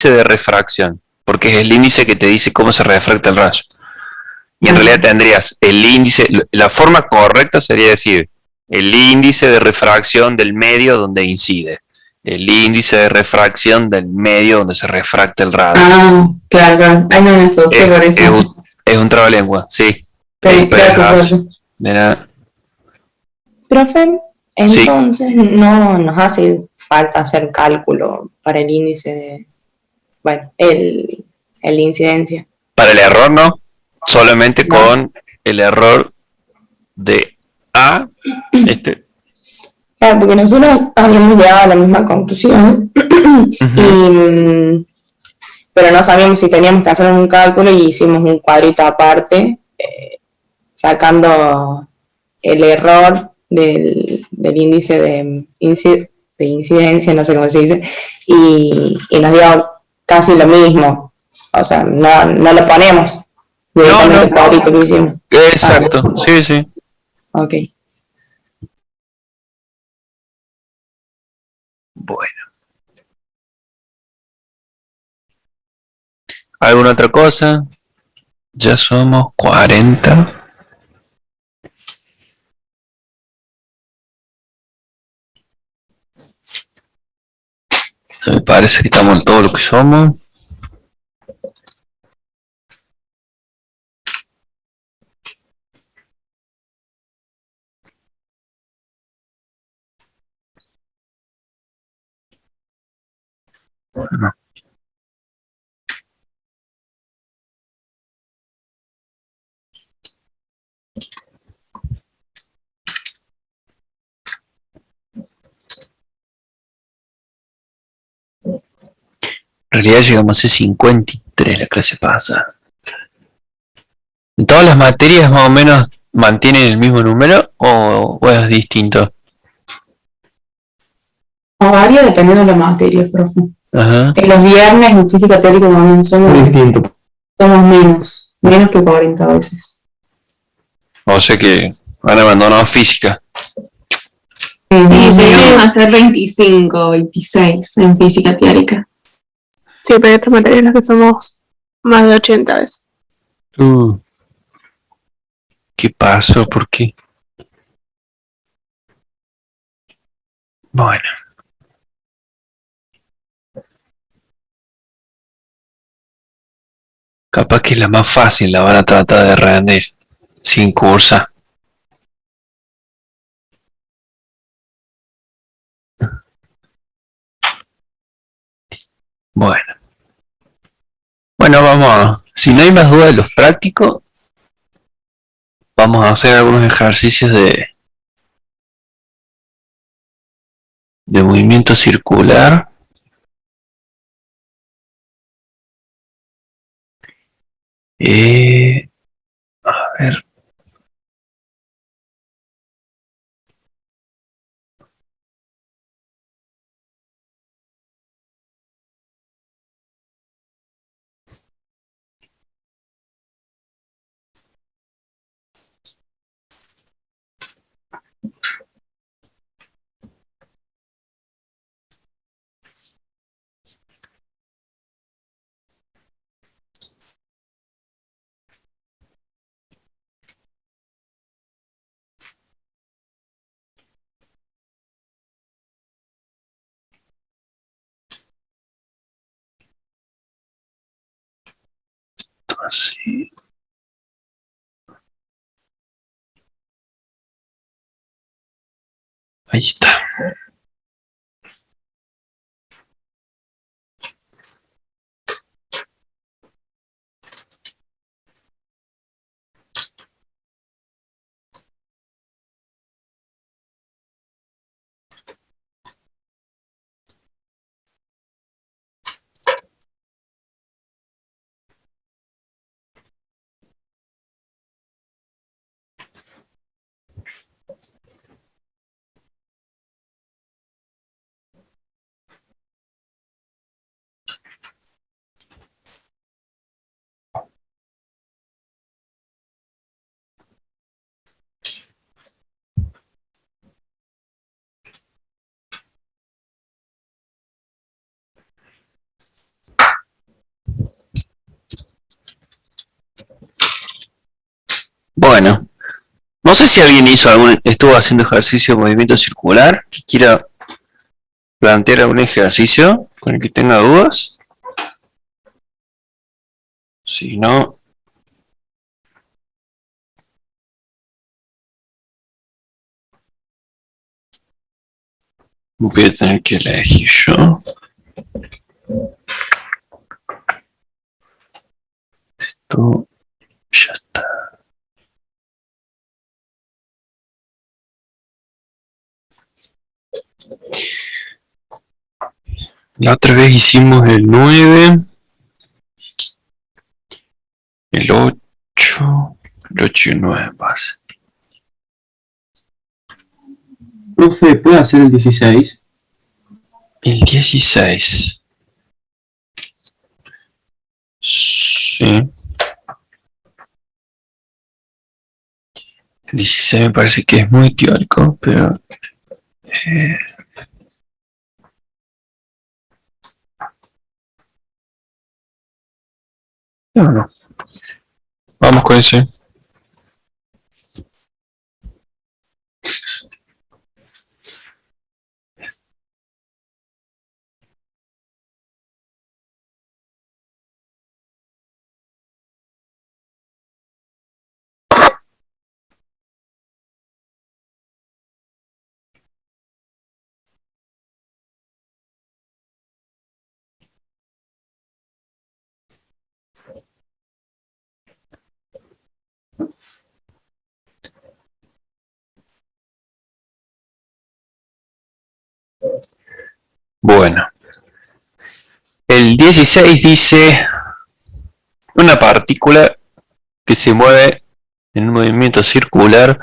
de refracción, porque es el índice que te dice cómo se refracta el rayo. Y en Ujú. realidad tendrías el índice, la forma correcta sería decir el índice de refracción del medio donde incide, el índice de refracción del medio donde se refracta el rayo. Ah, claro, claro. Ay, no me asusté Es, por es, eso. un, es un trabalengua, sí. Pero es Gracias, así. profe. De nada. Profe, Sí, entonces no nos hace falta hacer cálculo para el índice de, bueno, el de incidencia, para el error no, solamente ¿no? con el error de A, este, Claro, porque nosotros habíamos llegado a la misma conclusión, uh-huh. y, pero no sabíamos si teníamos que hacer un cálculo y hicimos un cuadrito aparte, sacando el error del índice de incidencia, no sé cómo se dice, y nos dio casi lo mismo. O sea, no lo ponemos No, directamente no, el cuadrito que hicimos. Ah, exacto, sí, sí. ok. Bueno, ¿alguna otra cosa? Ya somos 40. Me parece que estamos en todo lo que somos. Bueno, en realidad llegamos a 53 la clase pasada. ¿En todas las materias más o menos mantienen el mismo número o es distinto? O varía dependiendo de la materia, profe. Ajá. En los viernes en física teórica también somos menos que 40 veces. O sea que han abandonado física. Sí, llegamos a ser 25, 26 en física teórica. Sí, pero hay otras materias en las que somos más de 80 veces. ¿Qué pasó? ¿Por qué? Bueno, capaz que la más fácil la van a tratar de rendir sin cursa. Bueno, bueno, vamos a... Si no hay más dudas de los prácticos, vamos a hacer algunos ejercicios de movimiento circular. A ver. Así. Ahí está. No sé si alguien estuvo haciendo ejercicio de movimiento circular, que quiera plantear algún ejercicio con el que tenga dudas. Si no, voy a tener que elegir yo. Esto ya está. La otra vez hicimos el 9, el 8, el 8 y el 9 pasa. Profe, ¿puede hacer el 16? El 16. Sí. El 16 me parece que es muy teórico, pero... no. Vamos con ese. Bueno. El 16 dice una partícula que se mueve en un movimiento circular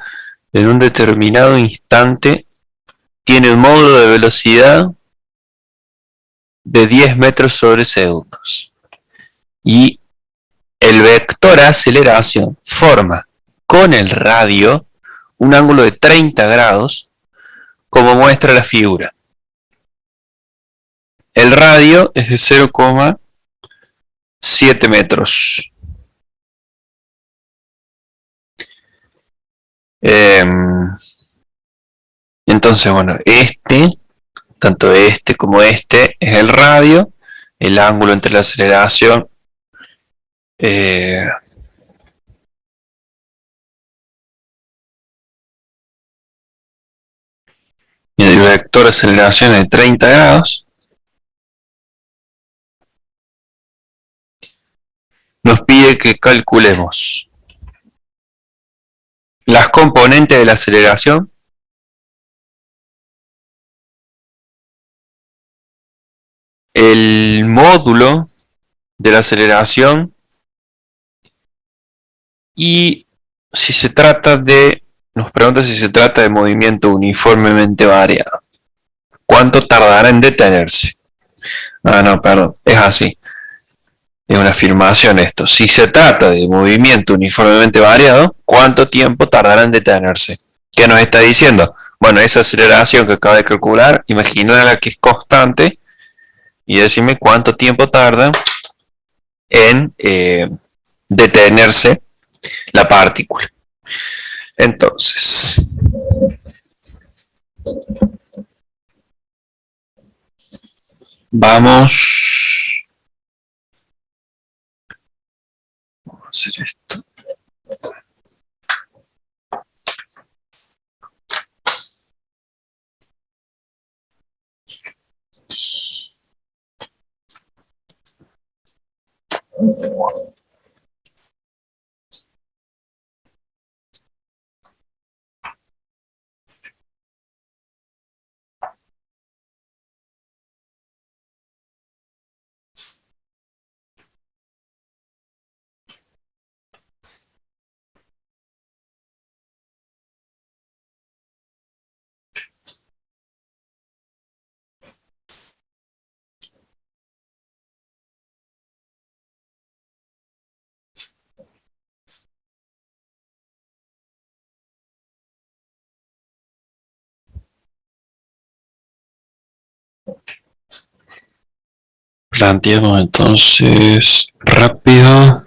en un determinado instante tiene un módulo de velocidad de 10 metros sobre segundos. Y el vector aceleración forma con el radio un ángulo de 30 grados, como muestra la figura. El radio es de 0,7 metros. Entonces, bueno, tanto este como este es el radio, el ángulo entre la aceleración y el vector de aceleración es de 30 grados. Nos pide que calculemos las componentes de la aceleración, el módulo de la aceleración y nos pregunta si se trata de movimiento uniformemente variado. ¿Cuánto tardará en detenerse? No, perdón, es así. Es una afirmación esto. Si se trata de movimiento uniformemente variado, ¿cuánto tiempo tardará en detenerse? ¿Qué nos está diciendo? Bueno, esa aceleración que acabo de calcular, imaginarla que es constante y decime cuánto tiempo tarda en detenerse la partícula. Entonces, vamos a hacer esto. Planteamos entonces rápido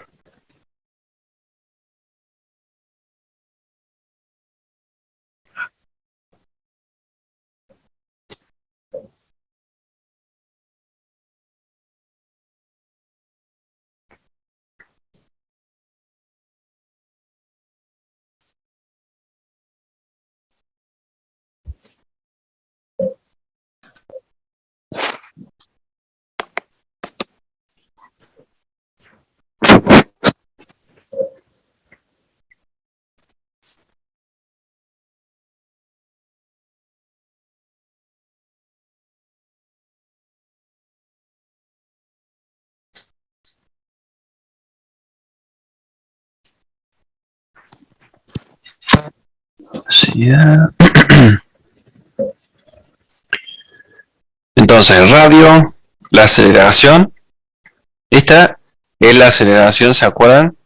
velocidad. Entonces, el radio, la aceleración. Esta es la aceleración, ¿se acuerdan?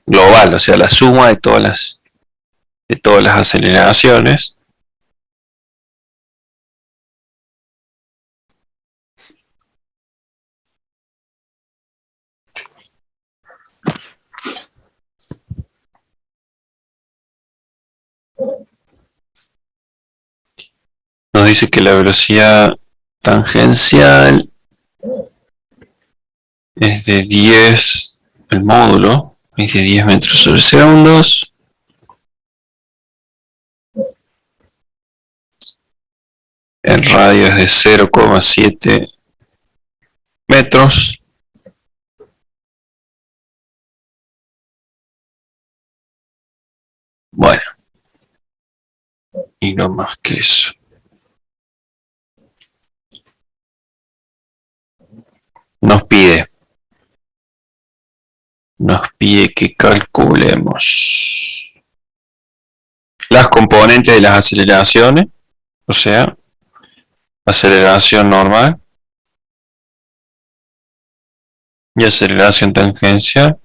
Global, o sea, la suma de todas las aceleraciones. Nos dice que la velocidad tangencial es de 10, el módulo es de 10 metros sobre segundos. El radio es de 0,7 metros. Bueno, y no más que eso. Nos pide que calculemos las componentes de las aceleraciones, o sea, aceleración normal y aceleración tangencial.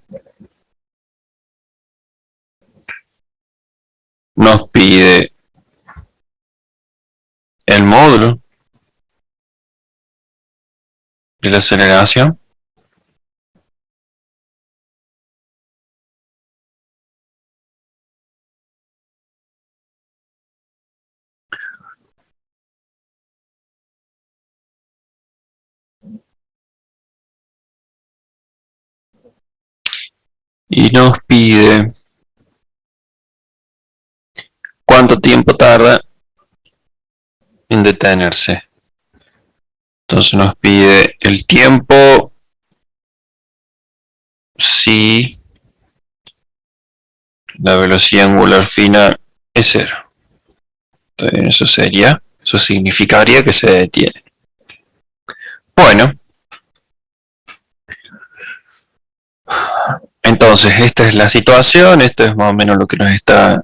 Nos pide el módulo de la aceleración y nos pide cuánto tiempo tarda en detenerse. Entonces nos pide el tiempo si la velocidad angular final es cero. Entonces eso significaría que se detiene. Bueno, entonces esta es la situación, esto es más o menos lo que nos está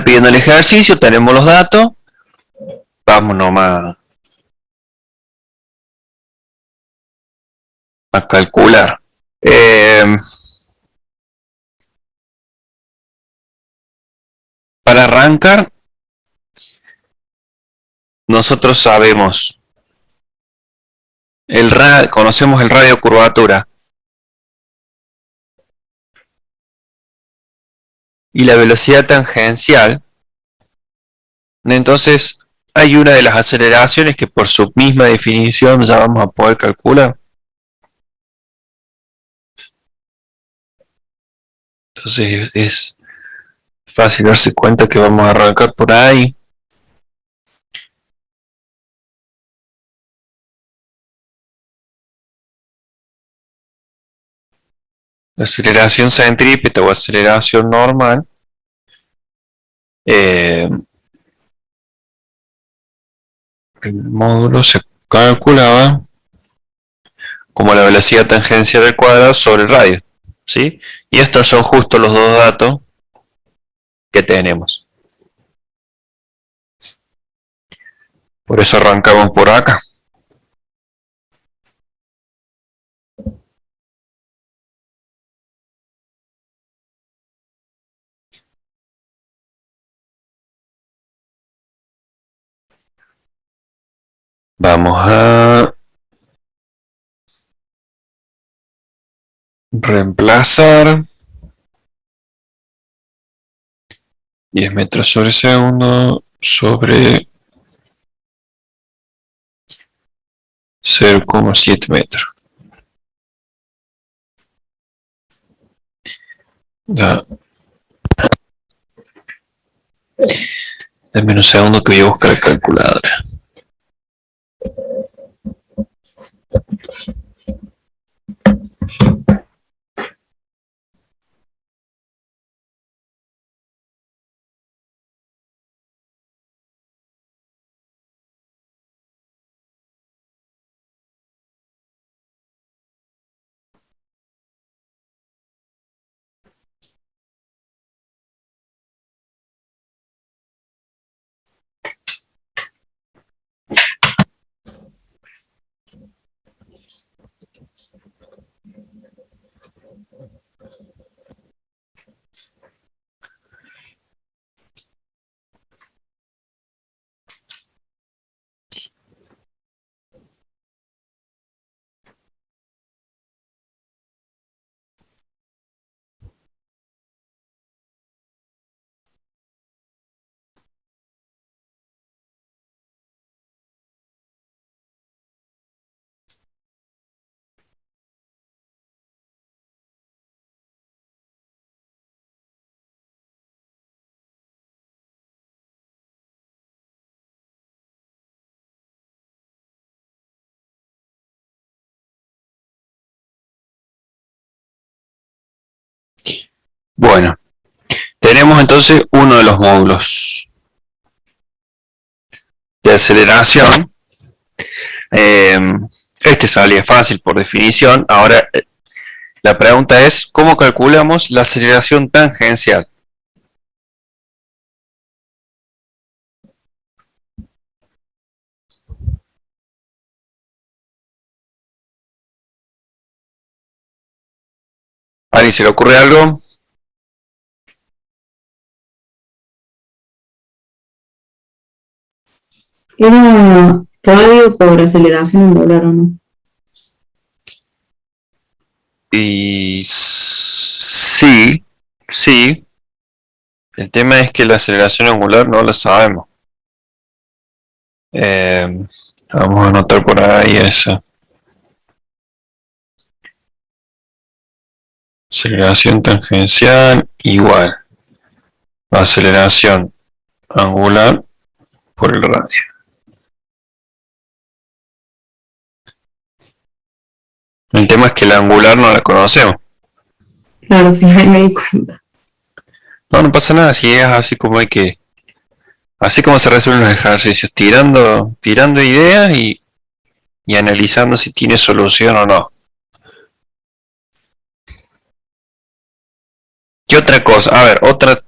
pidiendo el ejercicio, tenemos los datos, vamos nomás a calcular. Para arrancar, nosotros sabemos conocemos el radio curvatura y la velocidad tangencial. Entonces hay una de las aceleraciones que por su misma definición ya vamos a poder calcular. Entonces es fácil darse cuenta que vamos a arrancar por ahí. La aceleración centrípeta o aceleración normal el módulo se calculaba como la velocidad tangencial del cuadrado sobre el radio, ¿sí? Y estos son justo los dos datos que tenemos. Por eso arrancamos por acá. Vamos a reemplazar 10 metros sobre segundo sobre 0,7 metros. Ya. Dame un segundo que voy a buscar la calculadora. Bueno, tenemos entonces uno de los módulos de aceleración. Este salía fácil por definición. Ahora, la pregunta es, ¿cómo calculamos la aceleración tangencial? ¿A alguien se le ocurre algo? Era radio por aceleración angular, ¿o no? Y sí, sí. El tema es que la aceleración angular no la sabemos. Vamos a anotar por ahí esa. Aceleración tangencial igual a aceleración angular por el radio. El tema es que la angular no la conocemos. Claro, sí, ahí me di cuenta. No, no pasa nada, si es así como hay que... Así como se resuelven los ejercicios, tirando ideas y analizando si tiene solución o no. ¿Qué otra cosa? A ver, otra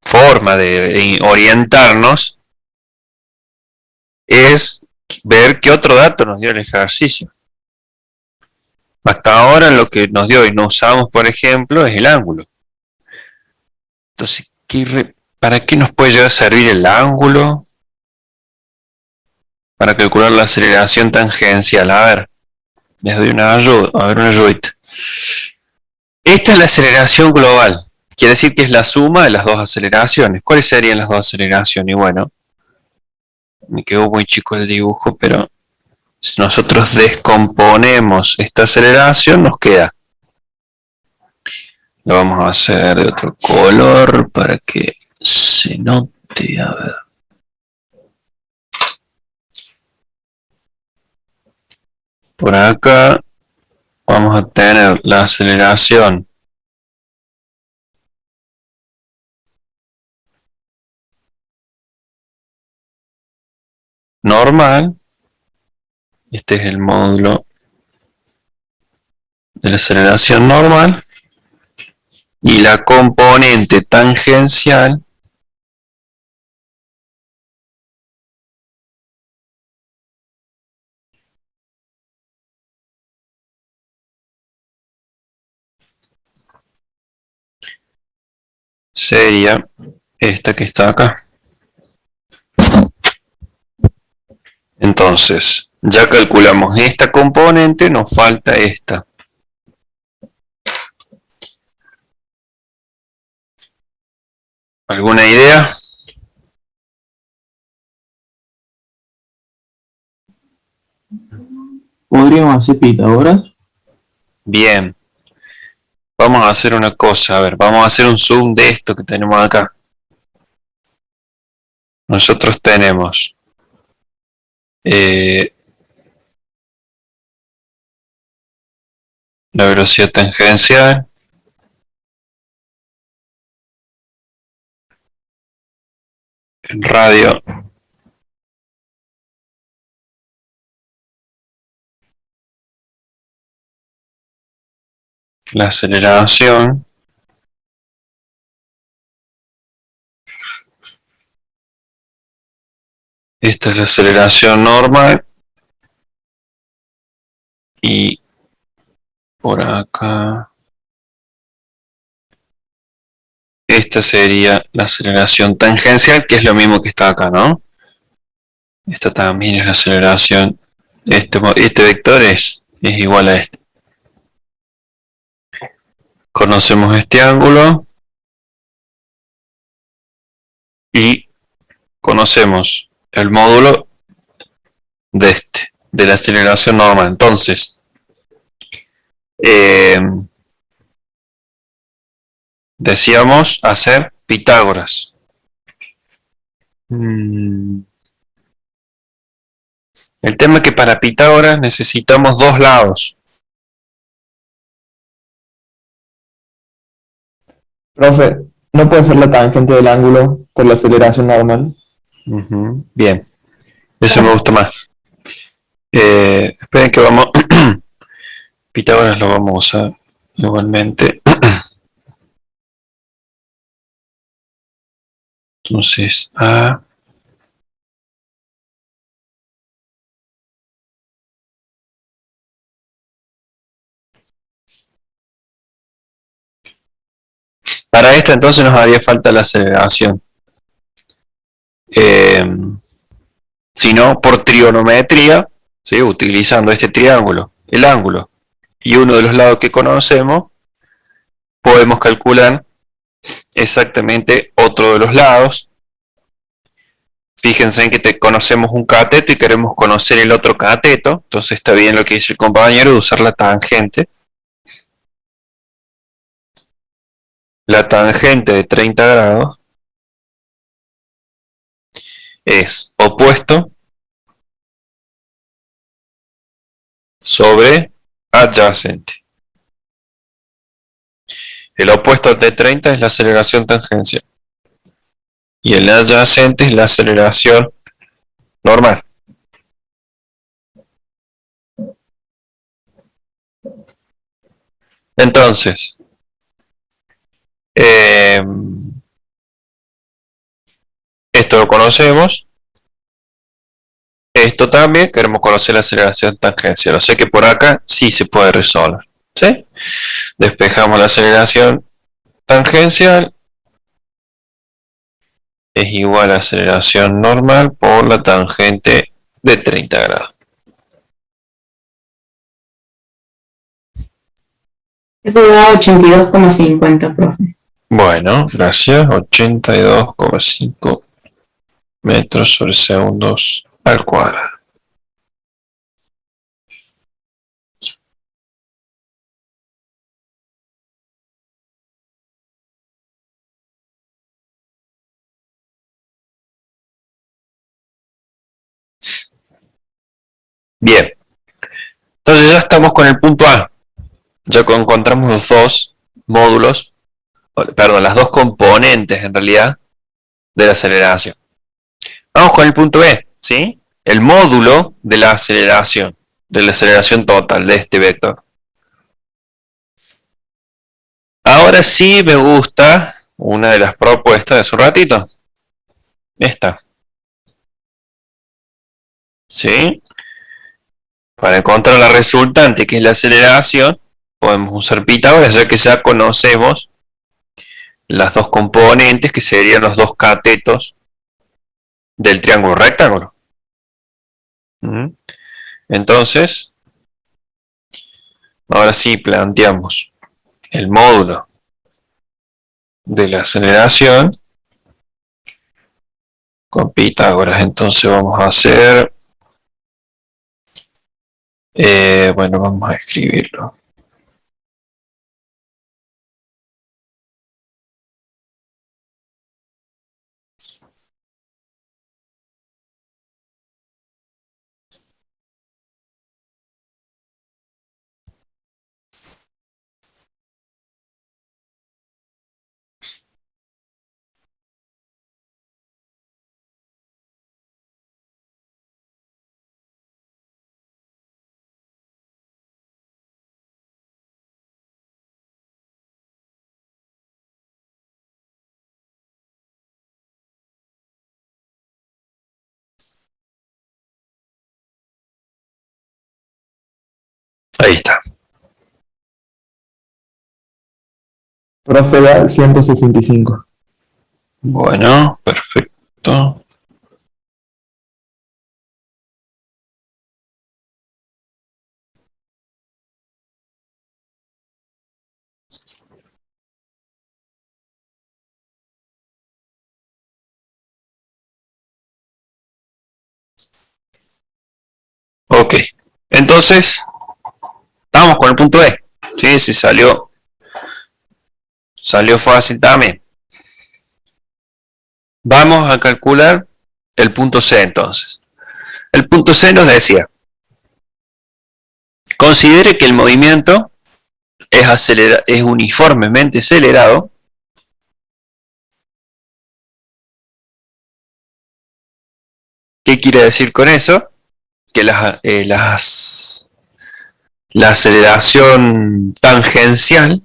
forma de orientarnos es ver qué otro dato nos dio el ejercicio. Hasta ahora lo que nos dio y no usamos, por ejemplo, es el ángulo. Entonces, ¿para qué nos puede llegar a servir el ángulo? Para calcular la aceleración tangencial. A ver, les doy una ayuda. A ver, una ayudita. Esta es la aceleración global. Quiere decir que es la suma de las dos aceleraciones. ¿Cuáles serían las dos aceleraciones? Y bueno, me quedó muy chico el dibujo, pero si nosotros descomponemos esta aceleración, nos queda. Lo vamos a hacer de otro color para que se note. A ver. Por acá vamos a tener la aceleración normal. Este es el módulo de la aceleración normal. Y la componente tangencial sería esta que está acá. Entonces, ya calculamos esta componente, nos falta esta. ¿Alguna idea? ¿Podríamos hacer Pitágoras? Bien. Vamos a hacer una cosa, a ver, vamos a hacer un zoom de esto que tenemos acá. Nosotros tenemos la velocidad tangencial, el radio, la aceleración, esta es la aceleración normal y por acá esta sería la aceleración tangencial, que es lo mismo que está acá, ¿no? Esta también es la aceleración, este vector es igual a este. Conocemos este ángulo y conocemos el módulo de la aceleración normal. Entonces, decíamos hacer Pitágoras. El tema es que para Pitágoras necesitamos dos lados. Profe, ¿no puede ser la tangente del ángulo por la aceleración normal? Bien, eso me gusta más. Esperen que vamos... Pitágoras lo vamos a usar igualmente. Entonces, para esta entonces nos haría falta la aceleración. Si no, por trigonometría, ¿sí? Utilizando este triángulo, el ángulo y uno de los lados que conocemos, podemos calcular exactamente otro de los lados. Fíjense en que conocemos un cateto y queremos conocer el otro cateto, entonces está bien lo que dice el compañero de usar la tangente. La tangente de 30 grados es opuesto sobre adyacente. El opuesto de 30 es la aceleración tangencial. Y el adyacente es la aceleración normal. Entonces, esto lo conocemos. Esto también queremos conocer la aceleración tangencial. O sea que por acá sí se puede resolver. ¿Sí? Despejamos la aceleración tangencial. Es igual a aceleración normal por la tangente de 30 grados. Eso da 82,50, profe. Bueno, gracias. 82,5 metros sobre segundos al cuadrado. Bien. Entonces ya estamos con el punto A. Ya encontramos los dos módulos, perdón, las dos componentes en realidad de la aceleración. Vamos con el punto B, ¿sí? El módulo de la aceleración total de este vector. Ahora sí me gusta una de las propuestas de hace un ratito. Esta. ¿Sí? Para encontrar la resultante, que es la aceleración, podemos usar Pitágoras, ya que ya conocemos las dos componentes, que serían los dos catetos del triángulo rectángulo. Entonces, ahora sí planteamos el módulo de la aceleración con Pitágoras. Entonces vamos a hacer, bueno, vamos a escribirlo. Ahí está. Profe, da 165. Bueno, perfecto. Ok, entonces, vamos con el punto B. Sí, sí salió fácil también. Vamos a calcular el punto C entonces. El punto C nos decía, considere que el movimiento es uniformemente acelerado ¿Qué quiere decir con eso? Que la aceleración tangencial,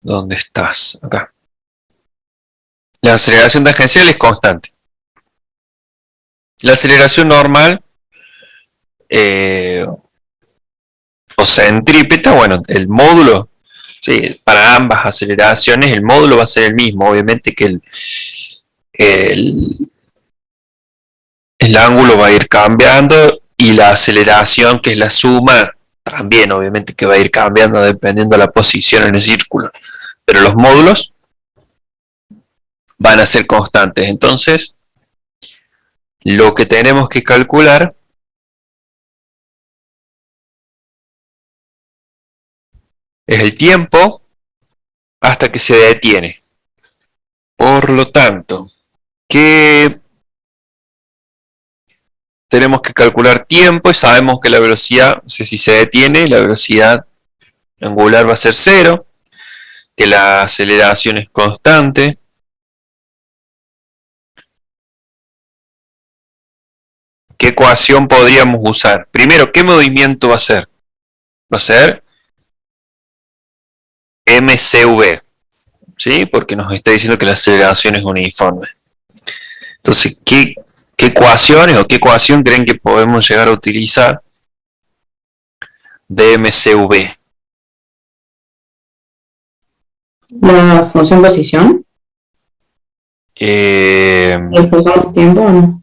¿dónde estás? Acá. La aceleración tangencial es constante. La aceleración normal o centrípeta, bueno, el módulo, ¿sí? Para ambas aceleraciones el módulo va a ser el mismo, obviamente que el ángulo va a ir cambiando y la aceleración, que es la suma, también obviamente que va a ir cambiando dependiendo de la posición en el círculo, pero los módulos van a ser constantes. Entonces, lo que tenemos que calcular es el tiempo hasta que se detiene. Por lo tanto, que tenemos que calcular tiempo y sabemos que la velocidad, no sé si se detiene, la velocidad angular va a ser 0, que la aceleración es constante. ¿Qué ecuación podríamos usar? Primero, ¿qué movimiento va a ser? Va a ser mcv, ¿sí? Porque nos está diciendo que la aceleración es uniforme. Entonces, ¿qué ecuaciones o qué ecuación creen que podemos llegar a utilizar de mcv? La función posición. ¿Explicamos tiempo o no?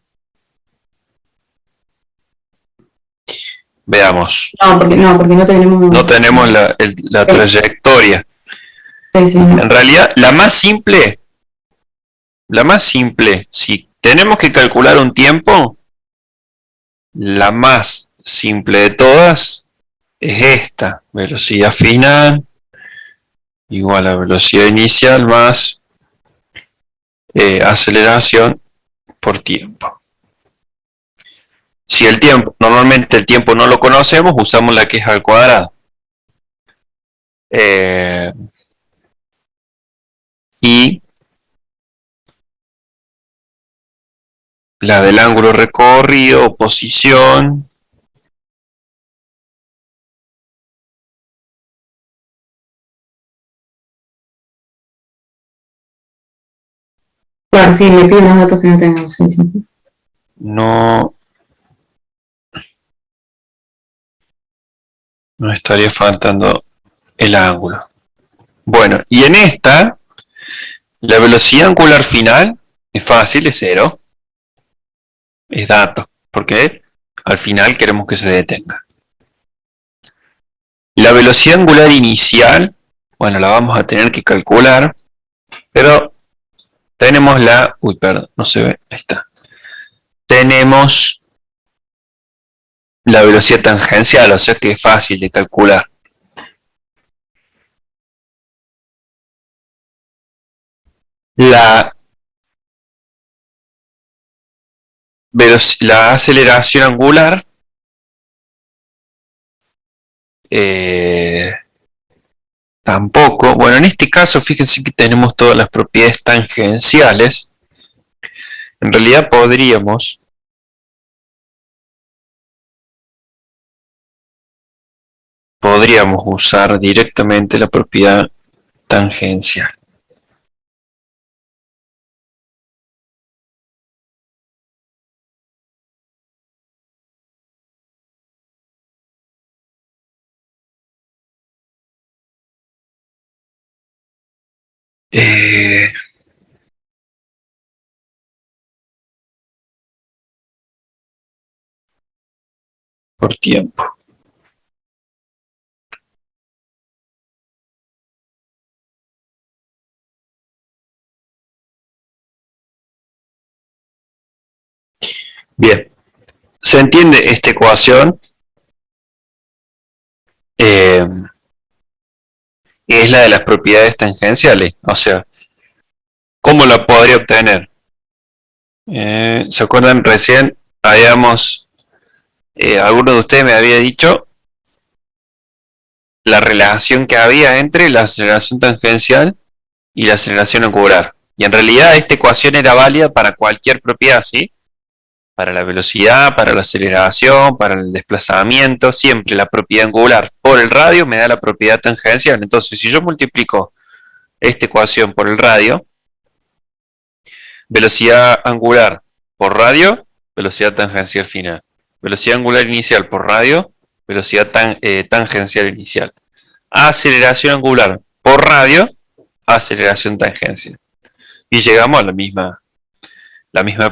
Veamos. Porque no tenemos... No tenemos la trayectoria. Sí, sí. En realidad, la más simple, si tenemos que calcular un tiempo, la más simple de todas es esta. Velocidad final igual a velocidad inicial más aceleración por tiempo. Si el tiempo, normalmente el tiempo no lo conocemos, usamos la que es al cuadrado. Y la del ángulo recorrido o posición. Claro, sí, me pide unos datos que no tengo. Sí, sí. No estaría faltando el ángulo. Bueno, y en esta, la velocidad angular final es fácil, es 0. Es dato, porque al final queremos que se detenga. La velocidad angular inicial, bueno, la vamos a tener que calcular, pero tenemos la... Uy, perdón, no se ve, ahí está. Tenemos la velocidad tangencial, o sea que es fácil de calcular. La aceleración angular tampoco. Bueno, en este caso fíjense que tenemos todas las propiedades tangenciales. En realidad podríamos usar directamente la propiedad tangencial. Por tiempo. Bien, ¿se entiende esta ecuación? Es la de las propiedades tangenciales, o sea, ¿cómo la podría obtener? ¿Se acuerdan? Recién habíamos, alguno de ustedes me había dicho la relación que había entre la aceleración tangencial y la aceleración angular. Y en realidad esta ecuación era válida para cualquier propiedad, ¿sí? Para la velocidad, para la aceleración, para el desplazamiento, siempre la propiedad angular por el radio me da la propiedad tangencial. Entonces, si yo multiplico esta ecuación por el radio, velocidad angular por radio, velocidad tangencial final. Velocidad angular inicial por radio, velocidad tangencial inicial. Aceleración angular por radio, aceleración tangencial. Y llegamos a la misma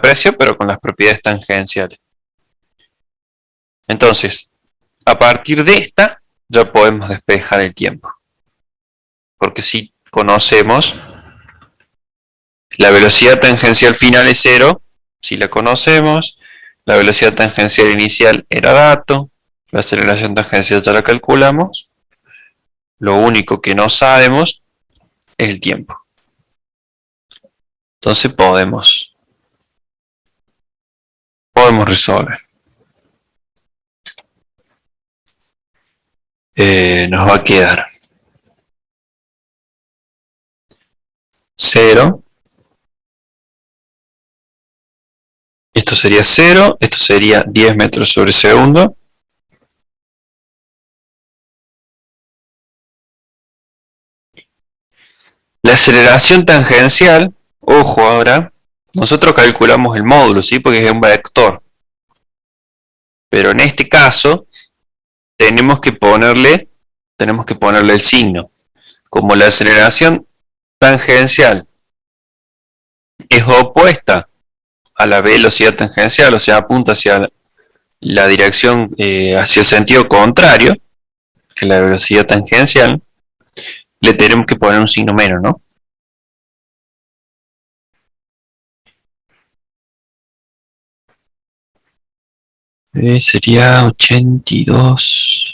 presión, pero con las propiedades tangenciales. Entonces, a partir de esta, ya podemos despejar el tiempo. Porque si conocemos, la velocidad tangencial final es 0, si la conocemos, la velocidad tangencial inicial era dato, la aceleración tangencial ya la calculamos, lo único que no sabemos es el tiempo. Entonces podemos resolver. Nos va a quedar 0. Esto sería 0, esto sería 10 metros sobre segundo. La aceleración tangencial, ojo ahora, nosotros calculamos el módulo, ¿sí? Porque es un vector. Pero en este caso, tenemos que ponerle el signo. Como la aceleración tangencial es opuesta a la velocidad tangencial, o sea, apunta hacia la dirección, hacia el sentido contrario que la velocidad tangencial, le tenemos que poner un signo menos, ¿no? Sería 82.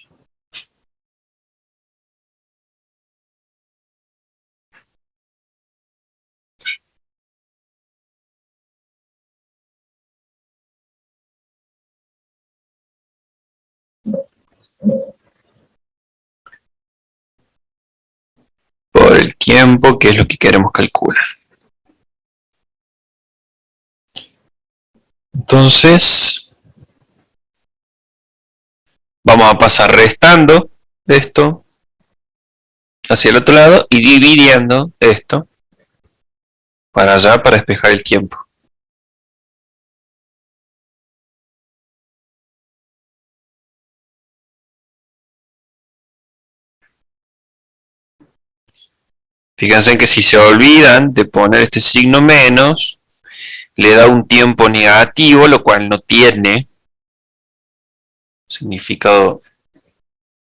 Por el tiempo, que es lo que queremos calcular. Entonces, vamos a pasar restando esto hacia el otro lado y dividiendo esto para allá para despejar el tiempo. Fíjense que si se olvidan de poner este signo menos, le da un tiempo negativo, lo cual no tiene significado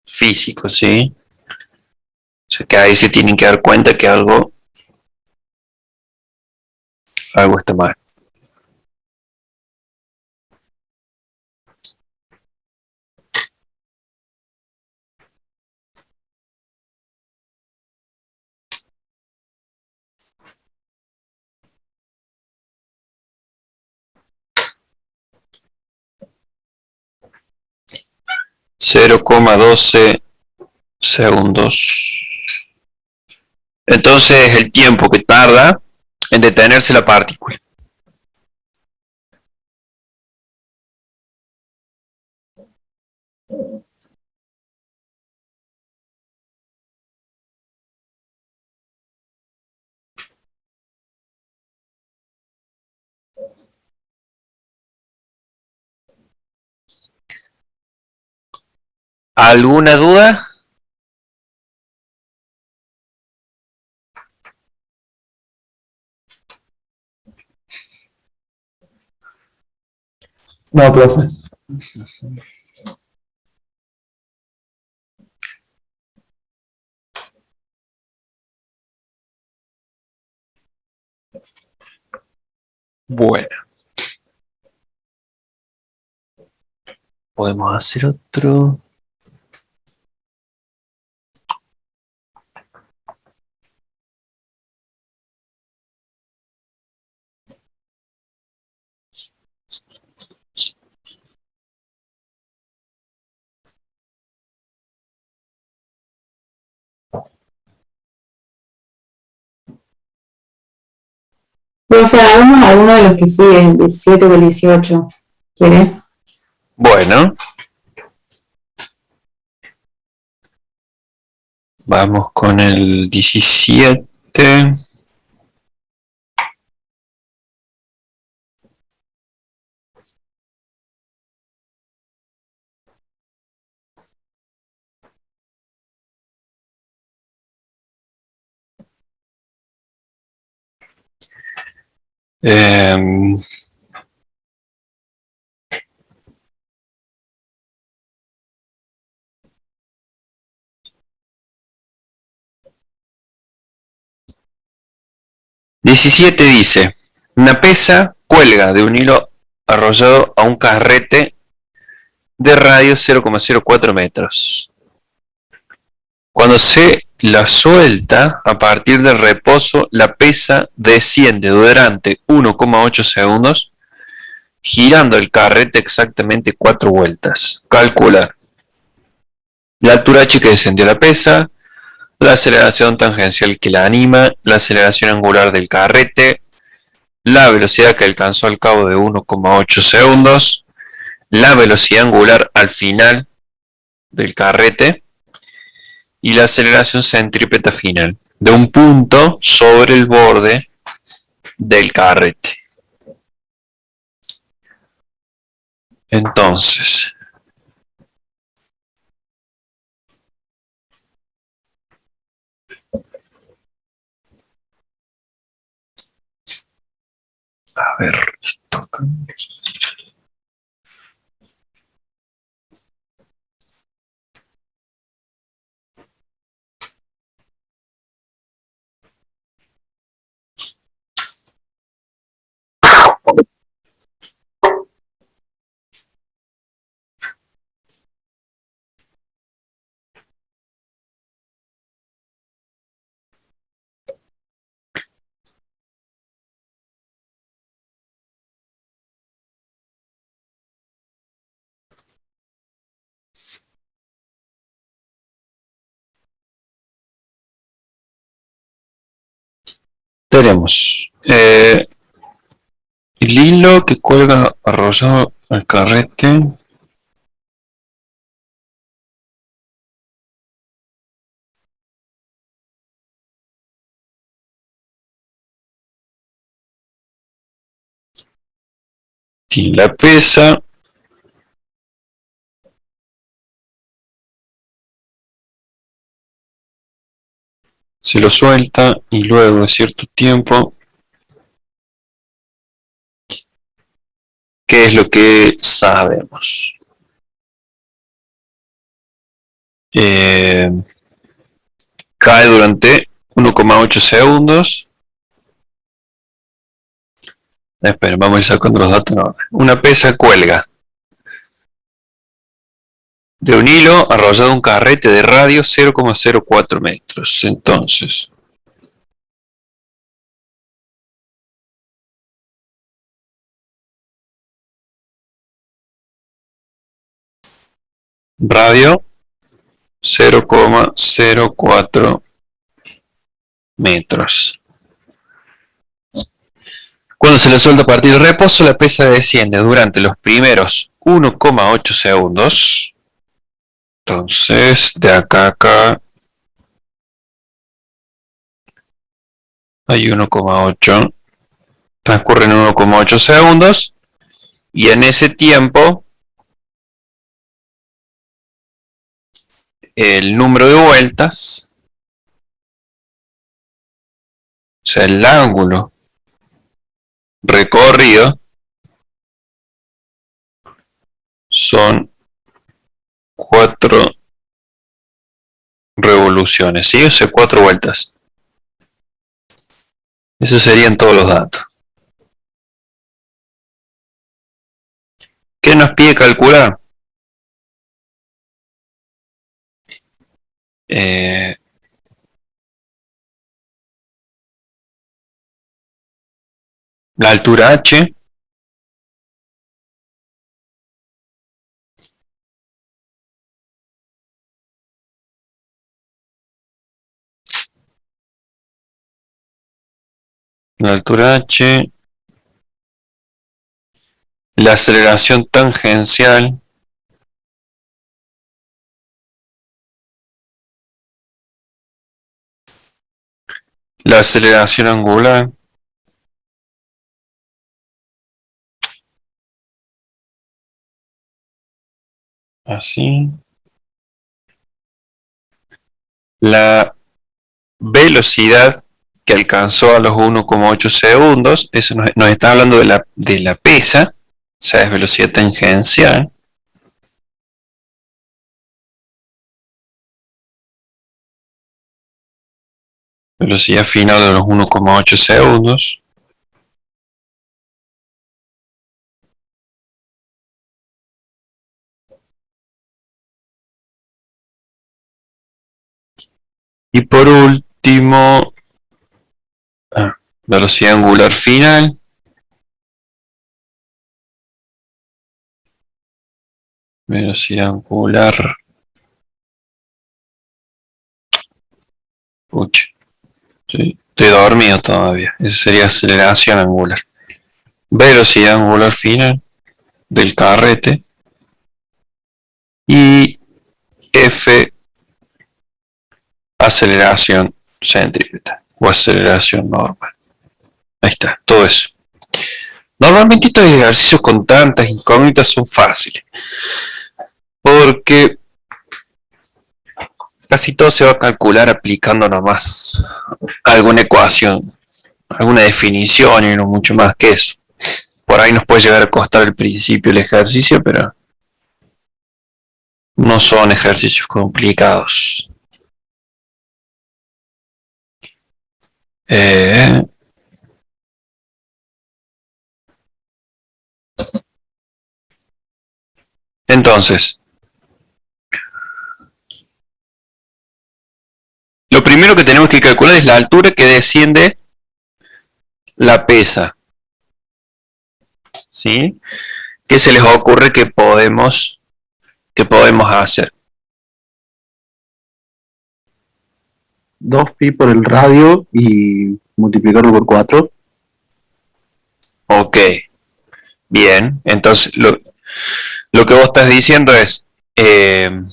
físico, ¿sí? O sea que ahí se tienen que dar cuenta que algo está mal. .12 segundos. Entonces el tiempo que tarda en detenerse la partícula. ¿Alguna duda? No, profe. Bueno. Podemos hacer otro. Profe, hagamos alguno de los que siguen, el 17 o el 18. ¿Quiere? Bueno, vamos con el 17. Em, Diecisiete dice, una pesa cuelga de un hilo arrollado a un carrete de radio 0,04 metros. Cuando se la suelta a partir del reposo, la pesa desciende durante 1,8 segundos, girando el carrete exactamente 4 vueltas. Calcula la altura h que descendió la pesa, la aceleración tangencial que la anima, la aceleración angular del carrete, la velocidad que alcanzó al cabo de 1,8 segundos, la velocidad angular al final del carrete y la aceleración centrípeta final de un punto sobre el borde del carrete. Entonces, a ver, esto. Tenemos el hilo que cuelga arrollado al carrete. Tiene la pesa. Se lo suelta y luego de cierto tiempo, ¿qué es lo que sabemos? Eh, Cae durante 1,8 segundos. Esperen, vamos a ir sacando los datos. No. Una pesa cuelga de un hilo arrollado a un carrete de radio 0,04 metros. Entonces, radio 0,04 metros. Cuando se le suelta a partir del reposo, la pesa desciende durante los primeros 1,8 segundos. Entonces, de acá a acá hay 1,8. Transcurren 1,8 segundos. Y en ese tiempo, el número de vueltas, o sea, el ángulo recorrido, son 4 revoluciones, ¿sí? O sea, 4 vueltas. Esos serían todos los datos. ¿Qué nos pide calcular? La altura h, La altura h. La aceleración tangencial. La aceleración angular. Así. La velocidad que alcanzó a los 1,8 segundos. Eso nos está hablando de la pesa. O sea, es velocidad tangencial. Velocidad final de los 1,8 segundos. Y por último, velocidad angular final. Velocidad angular. Pucha, estoy dormido todavía. Esa sería aceleración angular. Velocidad angular final del carrete. Y F, aceleración centrípeta o aceleración normal. Ahí está, todo eso. Normalmente estos ejercicios con tantas incógnitas son fáciles, porque casi todo se va a calcular aplicando nomás alguna ecuación, alguna definición y no mucho más que eso. Por ahí nos puede llegar a costar al principio el ejercicio, pero no son ejercicios complicados. Entonces, lo primero que tenemos que calcular es la altura que desciende la pesa. ¿Sí? ¿Qué se les ocurre que podemos hacer? 2pi por el radio y multiplicarlo por 4. Ok, bien. Entonces, lo que vos estás diciendo es, en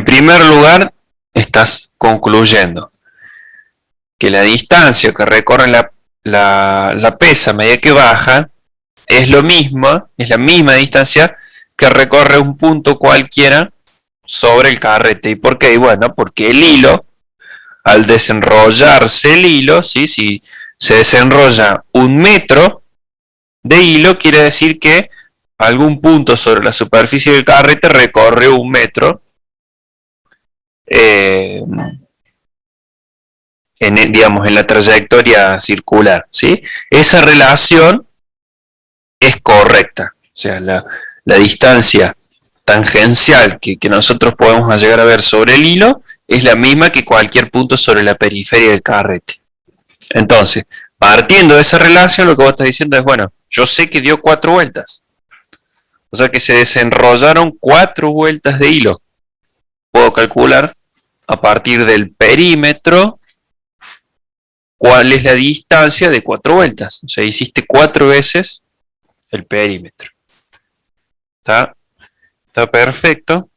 primer lugar, estás concluyendo que la distancia que recorre la pesa a medida que baja es lo mismo, es la misma distancia que recorre un punto cualquiera sobre el carrete. ¿Y por qué? Bueno, porque el hilo, al desenrollarse el hilo, ¿sí? Si se desenrolla 1 metro de hilo, quiere decir que algún punto sobre la superficie del carrete recorre 1 metro digamos, en la trayectoria circular, ¿sí? Esa relación es correcta, o sea, la distancia tangencial que nosotros podemos llegar a ver sobre el hilo es la misma que cualquier punto sobre la periferia del carrete. Entonces, partiendo de esa relación, lo que vos estás diciendo es, bueno, yo sé que dio 4 vueltas, o sea que se desenrollaron 4 vueltas de hilo. Puedo calcular a partir del perímetro cuál es la distancia de 4 vueltas. O sea, hiciste 4 veces el perímetro. Está perfecto.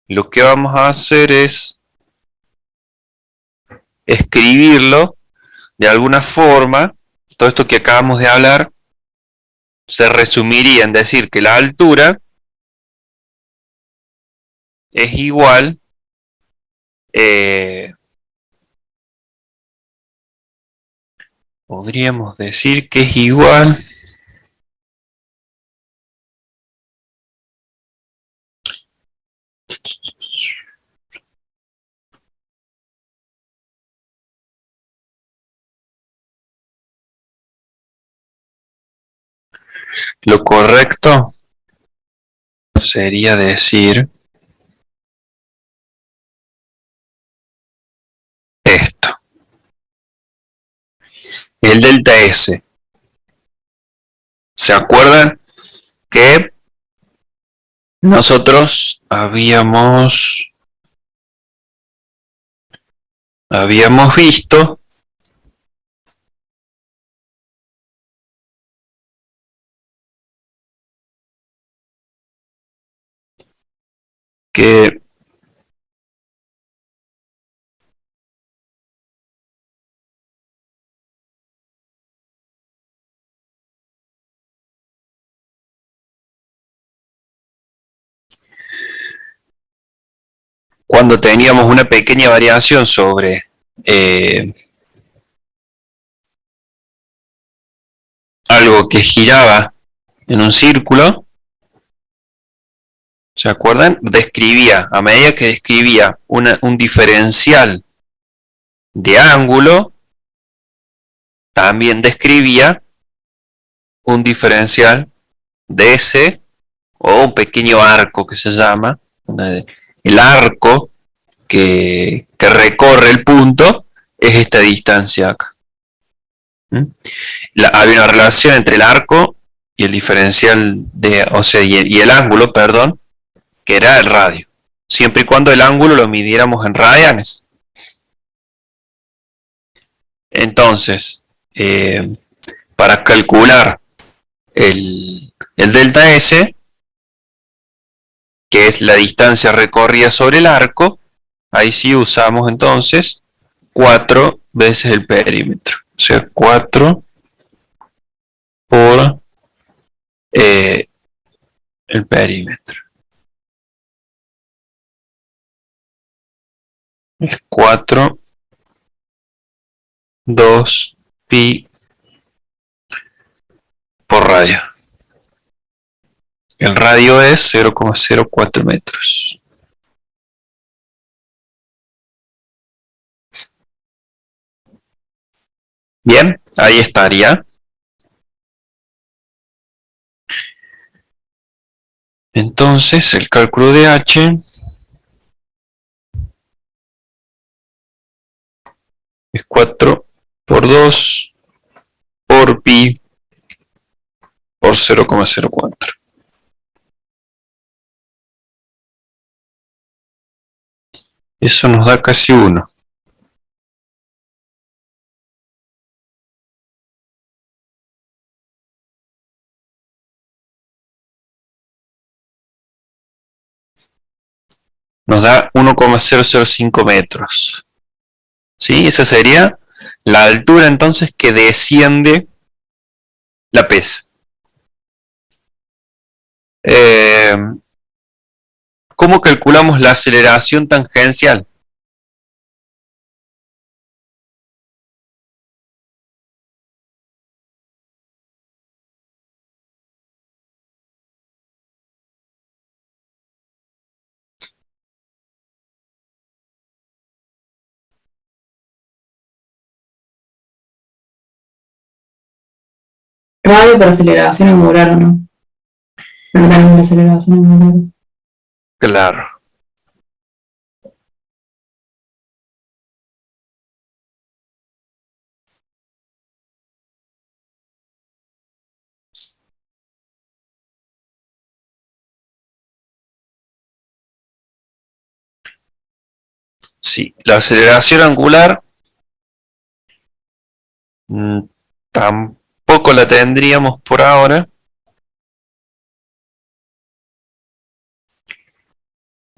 Lo que vamos a hacer es escribirlo de alguna forma. Todo esto que acabamos de hablar se resumiría en decir que la altura es igual podríamos decir que es igual lo correcto sería decir esto. El delta S. ¿Se acuerdan que nosotros habíamos habíamos visto que cuando teníamos una pequeña variación sobre algo que giraba en un círculo, ¿se acuerdan? Describía, a medida que describía un diferencial de ángulo, también describía un diferencial de ese, o un pequeño arco que se llama, el arco que recorre el punto, es esta distancia acá. Había una relación entre el arco y el diferencial o sea, y el ángulo, perdón, que era el radio, siempre y cuando el ángulo lo midiéramos en radianes. Entonces, para calcular el delta S, que es la distancia recorrida sobre el arco, ahí sí usamos entonces 4 veces el perímetro, o sea, 4 por el perímetro. Es 4, 2 pi por radio. El radio es 0,04 metros. Bien, ahí estaría. Entonces, el cálculo de H es 4 por 2 por pi por 0,04. Eso nos da casi 1. Nos da 1,005 metros. ¿Sí? Esa sería la altura entonces que desciende la pesa. ¿Cómo calculamos la aceleración tangencial? Radio por aceleración angular, ¿o no? No tenemos la aceleración angular. Claro. Sí, la aceleración angular tampoco la tendríamos por ahora.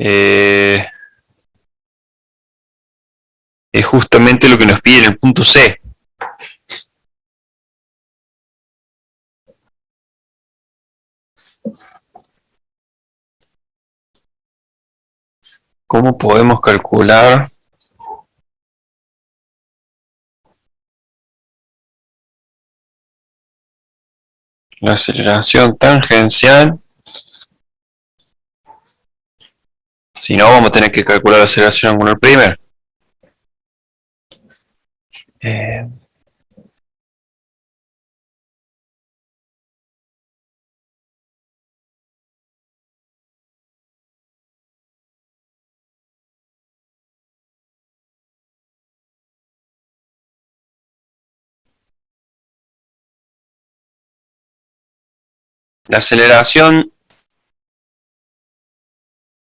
Es justamente lo que nos pide en el punto C. ¿Cómo podemos calcular la aceleración tangencial? Si no, vamos a tener que calcular la aceleración angular primero. La aceleración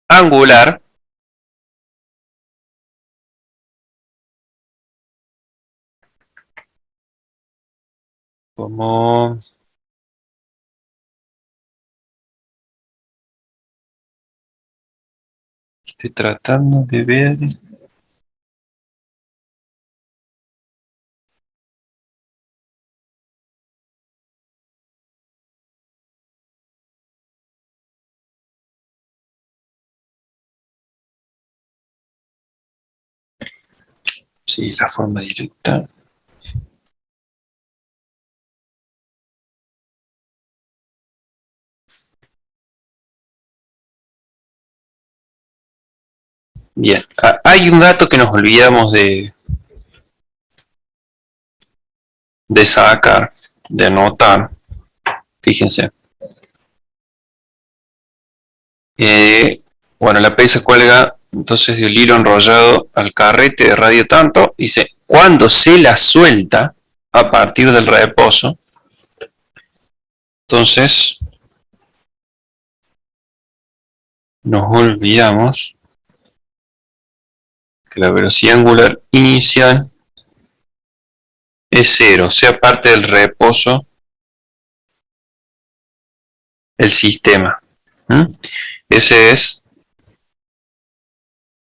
angular como estoy tratando de ver. Sí, la forma directa. Bien, hay un dato que nos olvidamos de sacar, de anotar. Fíjense. Bueno, la P se cuelga entonces del hilo enrollado al carrete de radio tanto. Dice, cuando se la suelta a partir del reposo, entonces nos olvidamos que la velocidad angular inicial es cero, sea parte del reposo el sistema. Ese es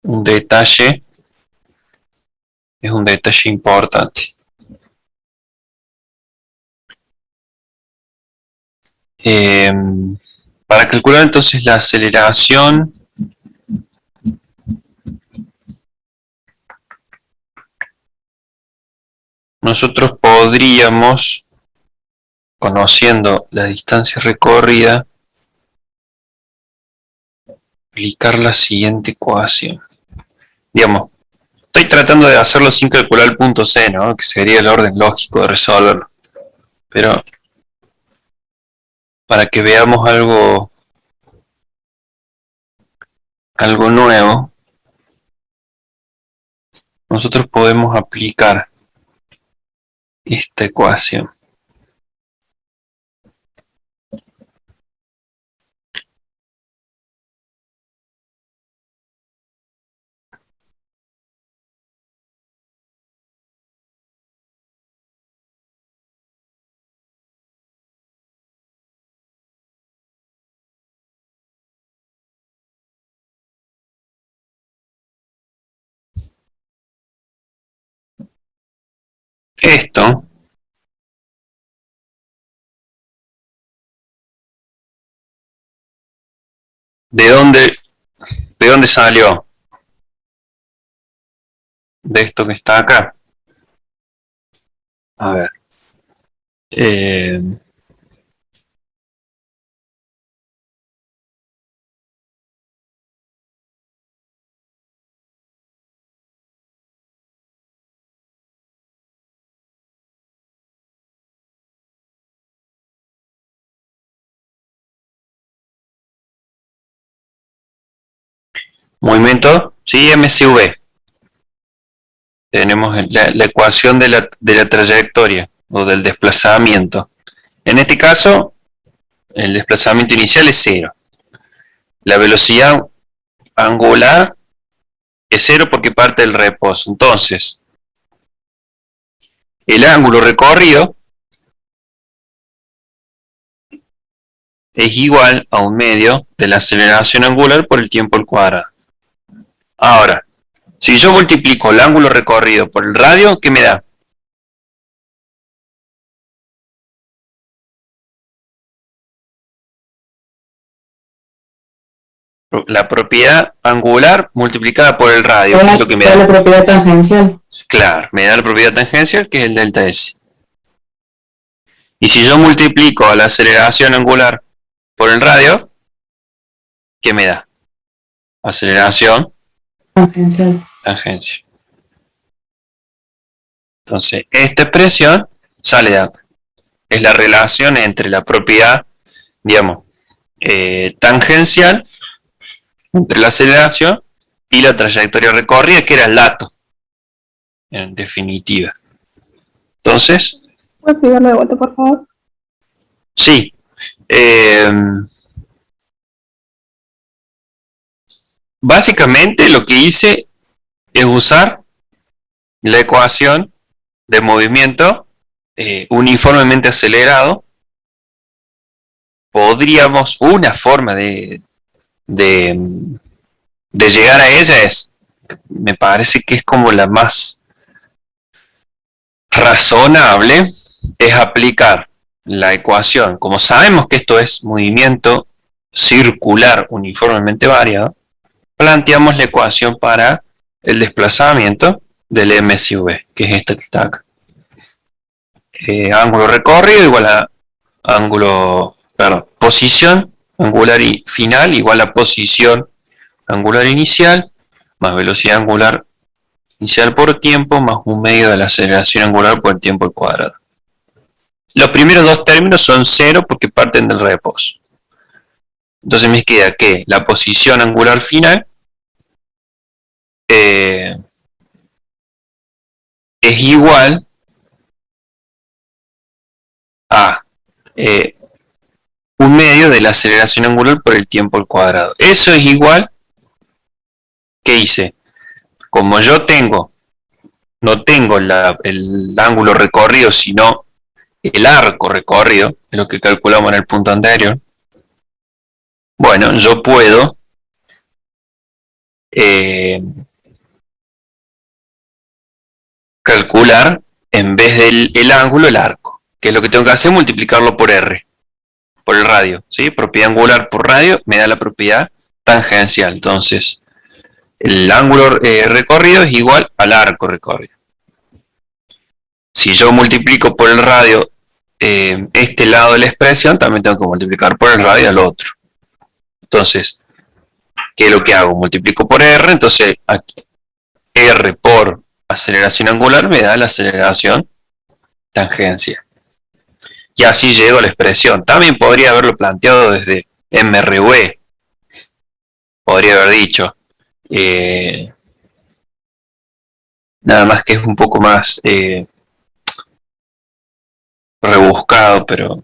un detalle, importante. Para calcular entonces la aceleración, nosotros podríamos, conociendo la distancia recorrida, aplicar la siguiente ecuación. Digamos, estoy tratando de hacerlo sin calcular el punto C, ¿no? Que sería el orden lógico de resolverlo. Pero para que veamos algo nuevo, nosotros podemos aplicar esta ecuación. Esto ¿de dónde salió? De esto que está acá. A ver. Movimiento, sí, MCV. Tenemos la ecuación de la trayectoria o del desplazamiento. En este caso, el desplazamiento inicial es cero. La velocidad angular es cero porque parte del reposo. Entonces, el ángulo recorrido es igual a un medio de la aceleración angular por el tiempo al cuadrado. Ahora, si yo multiplico el ángulo recorrido por el radio, ¿qué me da? La propiedad angular multiplicada por el radio, ¿qué es lo que me da? La propiedad tangencial. Claro, me da la propiedad tangencial, que es el delta S. Y si yo multiplico a la aceleración angular por el radio, ¿qué me da? Aceleración Tangencial. tangencial. Entonces, esta expresión sale de acá. Es la relación entre la propiedad, digamos, tangencial, entre la aceleración y la trayectoria recorrida, que era el dato, en definitiva. Entonces, ¿Puedes explicarlo de vuelta, por favor? sí. Básicamente lo que hice es usar la ecuación de movimiento uniformemente acelerado, podríamos, una forma de llegar a ella es, me parece que es como la más razonable, es aplicar la ecuación. Como sabemos que esto es movimiento circular uniformemente variado, planteamos la ecuación para el desplazamiento del MSV, que es esta que está acá. Ángulo recorrido igual a posición angular y final igual a posición angular inicial más velocidad angular inicial por tiempo más un medio de la aceleración angular por el tiempo al cuadrado. Los primeros dos términos son cero porque parten del reposo. Entonces me queda que la posición angular final es igual a un medio de la aceleración angular por el tiempo al cuadrado. Eso es igual, ¿qué hice? Como yo no tengo el ángulo recorrido, sino el arco recorrido, de lo que calculamos en el punto anterior, bueno, yo puedo calcular en vez del ángulo el arco, que es lo que tengo que hacer, multiplicarlo por R, por el radio, ¿sí? Propiedad angular por radio me da la propiedad tangencial. Entonces el ángulo recorrido es igual al arco recorrido. Si yo multiplico por el radio este lado de la expresión, también tengo que multiplicar por el radio al otro. Entonces, ¿qué es lo que hago? Multiplico por R, entonces aquí R por aceleración angular me da la aceleración tangencial. Y así llego a la expresión. También podría haberlo planteado desde MRV. Podría haber dicho. Nada más que es un poco más rebuscado, pero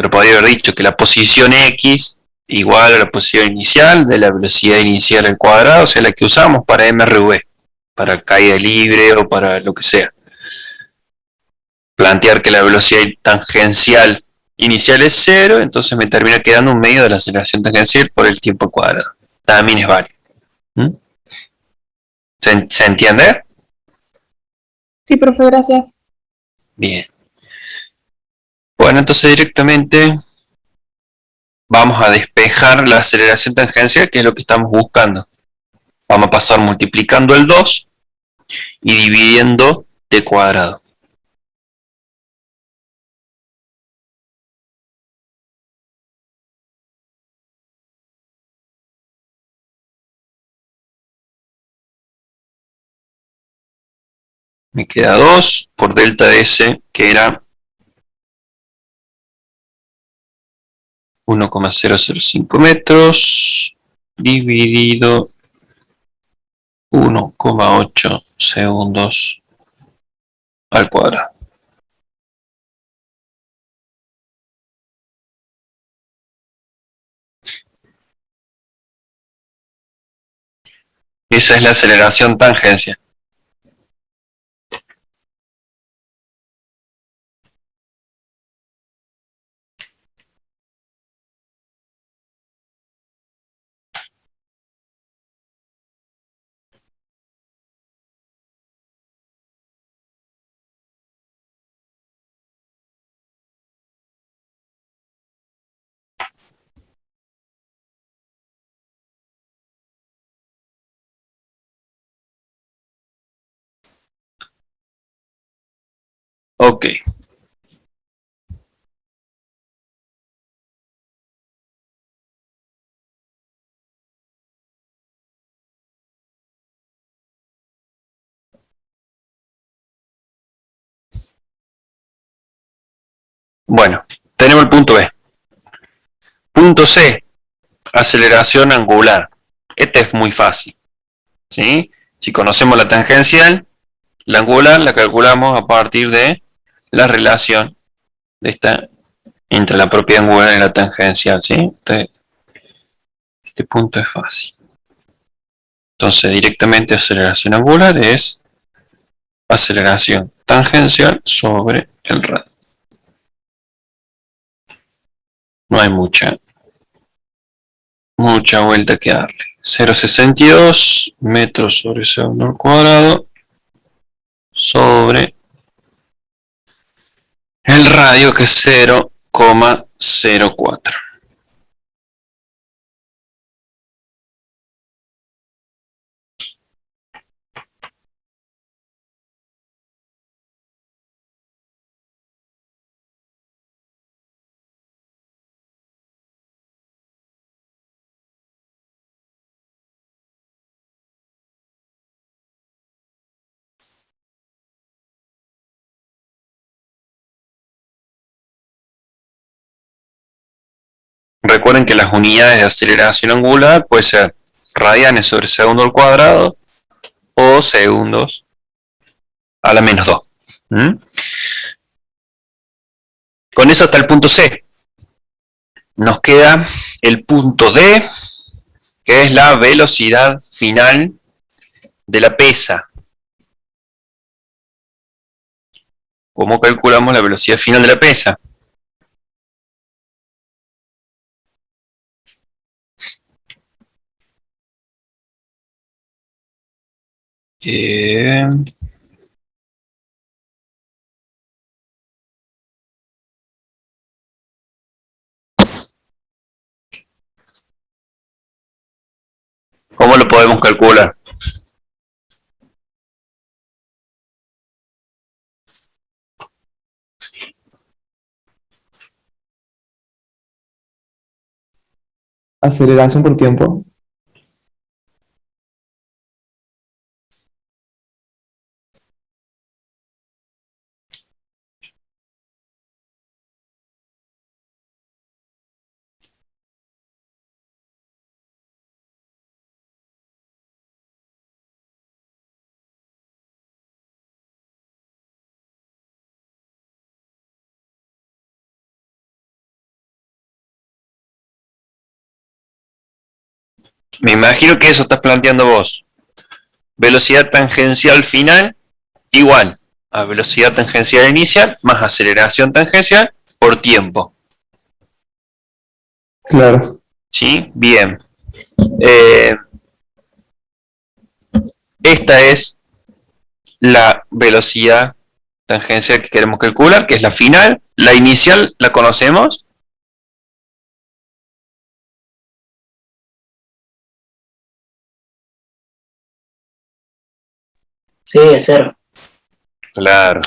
podría haber dicho que la posición X igual a la posición inicial de la velocidad inicial al cuadrado, o sea, la que usamos para MRV, para caída libre o para lo que sea. Plantear que la velocidad tangencial inicial es 0, entonces me termina quedando un medio de la aceleración tangencial por el tiempo al cuadrado. También es válido. ¿Se entiende? Sí, profe, gracias. Bien. Bueno, entonces directamente vamos a despejar la aceleración tangencial, que es lo que estamos buscando. Vamos a pasar multiplicando el 2 y dividiendo t cuadrado. Me queda 2 por delta de S, que era 1,005 metros, dividido 1,8 segundos al cuadrado. Esa es la aceleración tangencial. Ok. Bueno, tenemos el punto B. Punto C, aceleración angular. Este es muy fácil, ¿sí? Si conocemos la tangencial, la angular la calculamos a partir de la relación de esta entre la propiedad angular y la tangencial, ¿sí? Este punto es fácil. Entonces, directamente aceleración angular es aceleración tangencial sobre el radio. No hay mucha vuelta que darle. 0,62 metros sobre segundo al cuadrado sobre el radio, que es 0,04. Recuerden que las unidades de aceleración angular pueden ser radianes sobre segundo al cuadrado o segundos a la menos 2. Con eso hasta el punto C. Nos queda el punto D, que es la velocidad final de la pesa. ¿Cómo calculamos la velocidad final de la pesa? ¿Cómo lo podemos calcular? Aceleración por tiempo. Me imagino que eso estás planteando vos. Velocidad tangencial final igual a velocidad tangencial inicial más aceleración tangencial por tiempo. Claro. ¿Sí? Bien. Esta es la velocidad tangencial que queremos calcular, que es la final. La inicial la conocemos. Sí, es 0. Claro.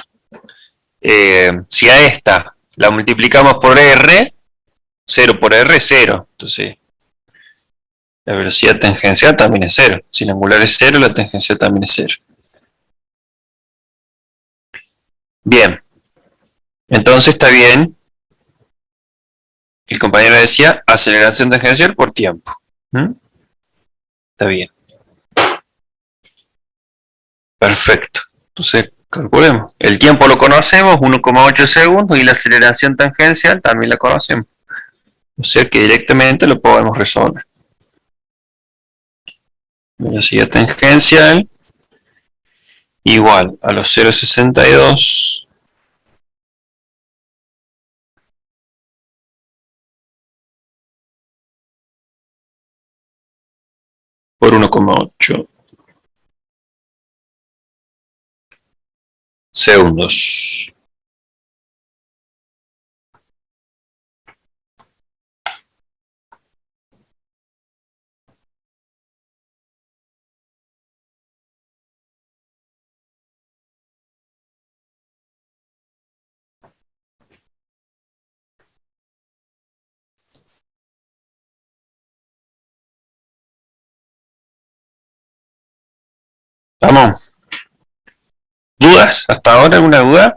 Si a esta la multiplicamos por R, 0 por R es 0. Entonces, la velocidad tangencial también es 0. Si la angular es 0, la tangencial también es 0. Bien. Entonces está bien. El compañero decía aceleración tangencial por tiempo. Está bien. Perfecto. Entonces, calculemos. El tiempo lo conocemos, 1,8 segundos, y la aceleración tangencial también la conocemos. O sea que directamente lo podemos resolver. Velocidad tangencial igual a los 0,62 por 1,8 segundos. ¿Vamos? ¿Dudas? ¿Hasta ahora alguna duda?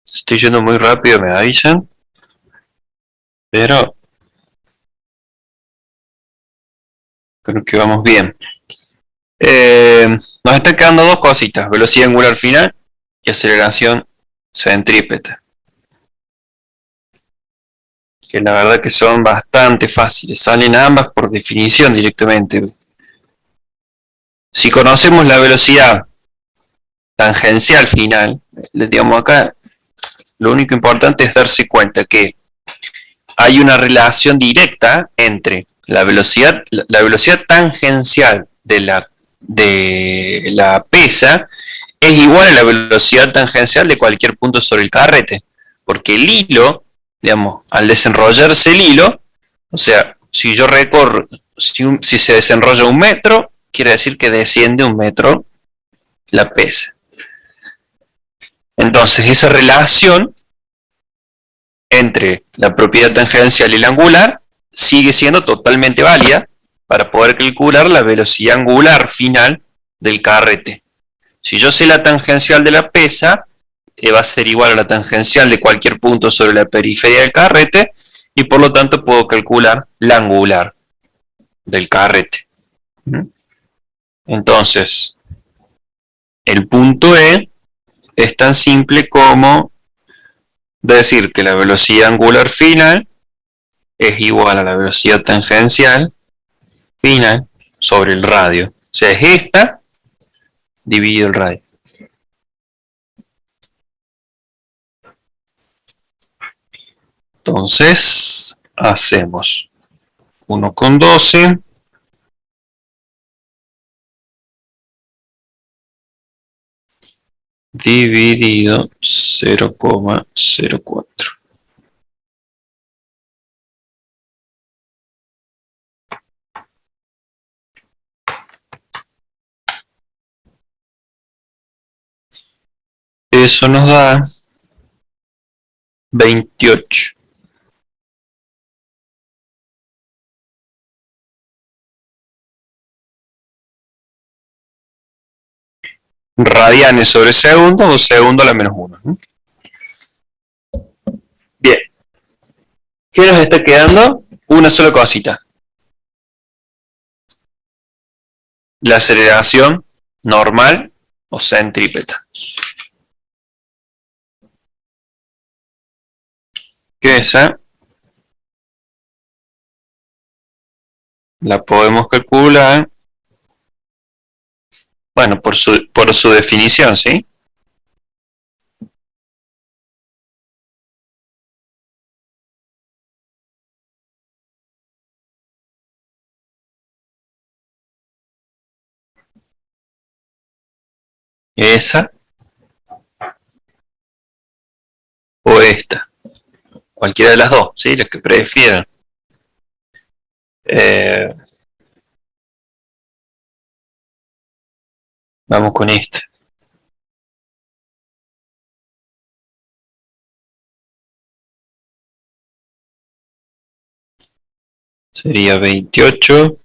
Estoy yendo muy rápido, me avisan. Pero creo que vamos bien. Nos están quedando dos cositas: velocidad angular final y aceleración centrípeta. Que la verdad que son bastante fáciles. Salen ambas por definición directamente. Si conocemos la velocidad tangencial final, digamos acá, lo único importante es darse cuenta que hay una relación directa entre la velocidad tangencial de la pesa es igual a la velocidad tangencial de cualquier punto sobre el carrete, porque el hilo, digamos, al desenrollarse el hilo, o sea, si yo recorro, si se desenrolla 1 metro, quiere decir que desciende 1 metro la pesa. Entonces esa relación entre la propiedad tangencial y la angular sigue siendo totalmente válida para poder calcular la velocidad angular final del carrete. Si yo sé la tangencial de la pesa, va a ser igual a la tangencial de cualquier punto sobre la periferia del carrete, y por lo tanto puedo calcular la angular del carrete. Entonces, el punto E es tan simple como decir que la velocidad angular final es igual a la velocidad tangencial final sobre el radio. O sea, es esta dividido el radio. Entonces, hacemos 1,12 dividido 0,04. Eso nos da 28. Radianes sobre segundo o segundo a la menos 1. Bien. ¿Qué nos está quedando? Una sola cosita. La aceleración normal o centrípeta. Que esa la podemos calcular, bueno, por su definición, ¿sí? Esa o esta. Cualquiera de las dos, ¿sí? Las que prefieran. Vamos con esta. Sería 28.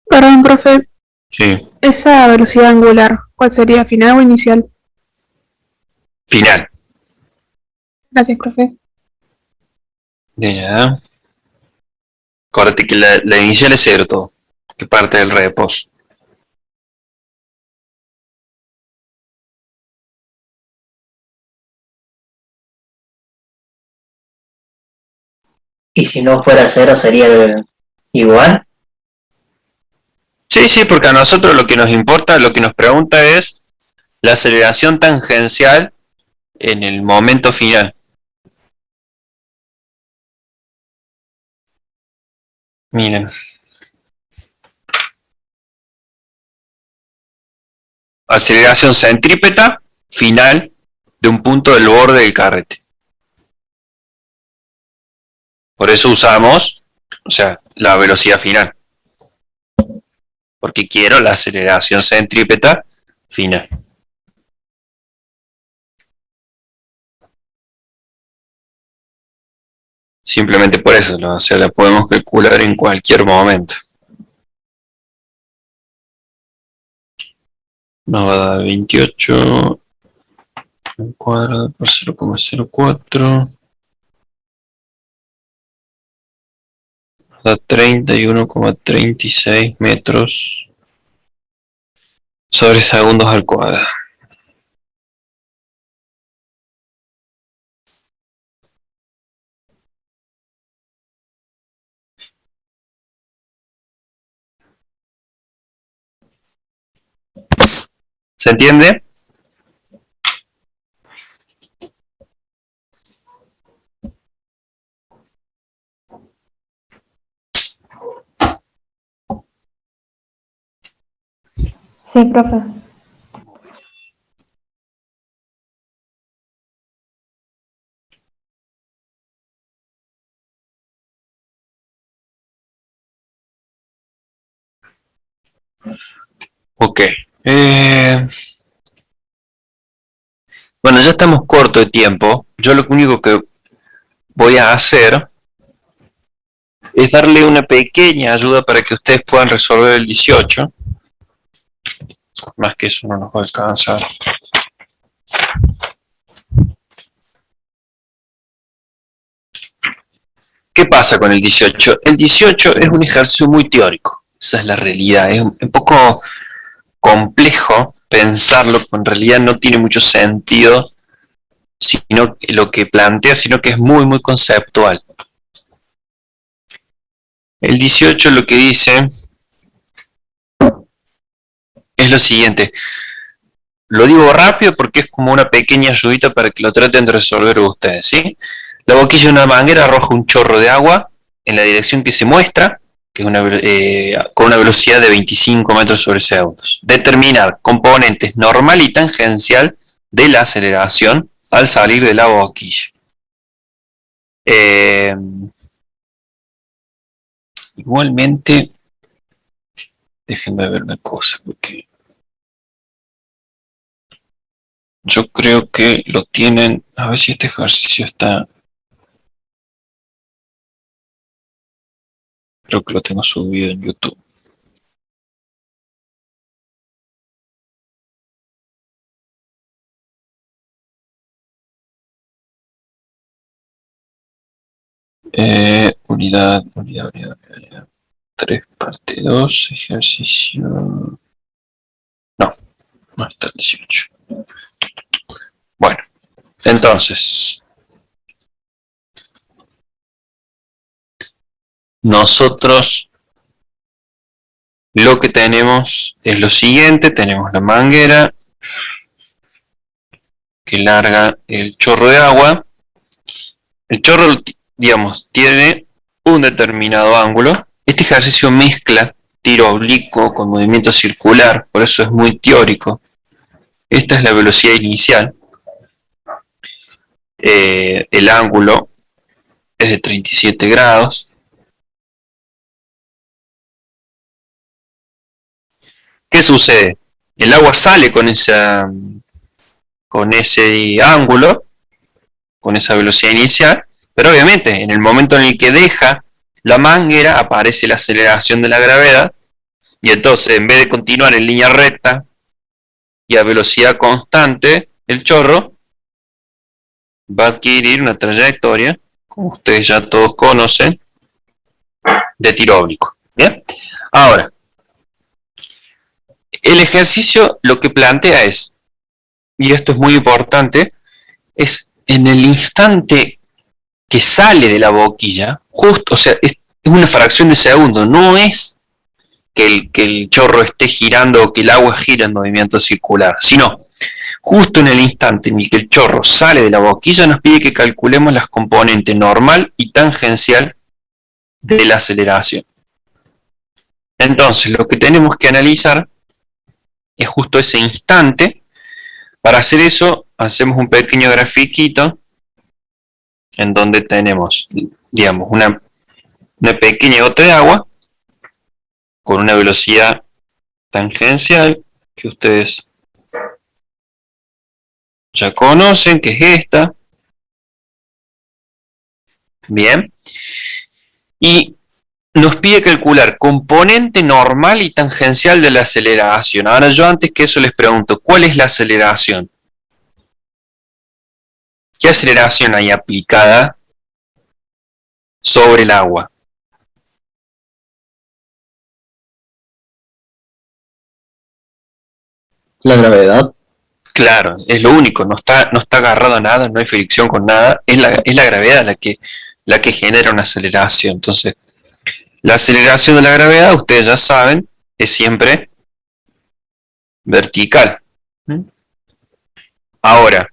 Perdón, profe. Sí. Esa velocidad angular, ¿cuál sería? ¿Final o inicial? Final. Gracias, profe. De nada. Acuérdate que la inicial es 0 todo. Que parte del reposo. ¿Y si no fuera 0 sería igual? Sí, porque a nosotros lo que nos importa, lo que nos pregunta es la aceleración tangencial en el momento final. Miren. Aceleración centrípeta final de un punto del borde del carrete. Por eso usamos, o sea, la velocidad final. Porque quiero la aceleración centrípeta final. Simplemente por eso, o sea, la podemos calcular en cualquier momento. Nos va a dar 28 al cuadrado por 0,04. Nos da 31,36 metros sobre segundos al cuadrado. ¿Se entiende? Sí, profe. Ok. Bueno, ya estamos corto de tiempo. Yo lo único que voy a hacer es darle una pequeña ayuda para que ustedes puedan resolver el 18. Más que eso no nos va a alcanzar. ¿Qué pasa con el 18? El 18 es un ejercicio muy teórico. Esa es la realidad. Es un poco complejo pensarlo, en realidad no tiene mucho sentido sino lo que plantea, sino que es muy, muy conceptual. El 18 lo que dice es lo siguiente. Lo digo rápido porque es como una pequeña ayudita para que lo traten de resolver ustedes, ¿sí? La boquilla de una manguera arroja un chorro de agua en la dirección que se muestra, que es con una velocidad de 25 metros sobre segundos. Determinar componentes normal y tangencial de la aceleración al salir de la boquilla. Igualmente, déjenme ver una cosa, porque yo creo que lo tienen. A ver si este ejercicio está. Creo que lo tengo subido en YouTube. Unidad. 3, parte 2, ejercicio. No está el 18. Bueno, entonces. Nosotros lo que tenemos es lo siguiente. Tenemos la manguera que larga el chorro de agua. El chorro, digamos, tiene un determinado ángulo. Este ejercicio mezcla tiro oblicuo con movimiento circular, por eso es muy teórico. Esta es la velocidad inicial. El ángulo es de 37 grados. ¿Qué sucede? El agua sale con ese ángulo, con esa velocidad inicial, pero obviamente en el momento en el que deja la manguera aparece la aceleración de la gravedad y entonces en vez de continuar en línea recta y a velocidad constante, el chorro va a adquirir una trayectoria, como ustedes ya todos conocen, de tiro oblicuo. ¿Bien? Ahora, el ejercicio lo que plantea es, y esto es muy importante, es en el instante que sale de la boquilla, justo, o sea, es una fracción de segundo, no es que el chorro esté girando o que el agua gira en movimiento circular, sino justo en el instante en el que el chorro sale de la boquilla nos pide que calculemos las componentes normal y tangencial de la aceleración. Entonces, lo que tenemos que analizar es justo ese instante. Para hacer eso, hacemos un pequeño grafiquito en donde tenemos, digamos, una pequeña gota de agua con una velocidad tangencial que ustedes ya conocen, que es esta. Bien. Y nos pide calcular componente normal y tangencial de la aceleración. Ahora yo antes que eso les pregunto, ¿cuál es la aceleración? ¿Qué aceleración hay aplicada sobre el agua? La gravedad. Claro, es lo único, no está agarrado a nada, no hay fricción con nada, es la gravedad la que genera una aceleración. Entonces, la aceleración de la gravedad, ustedes ya saben, es siempre vertical. Ahora,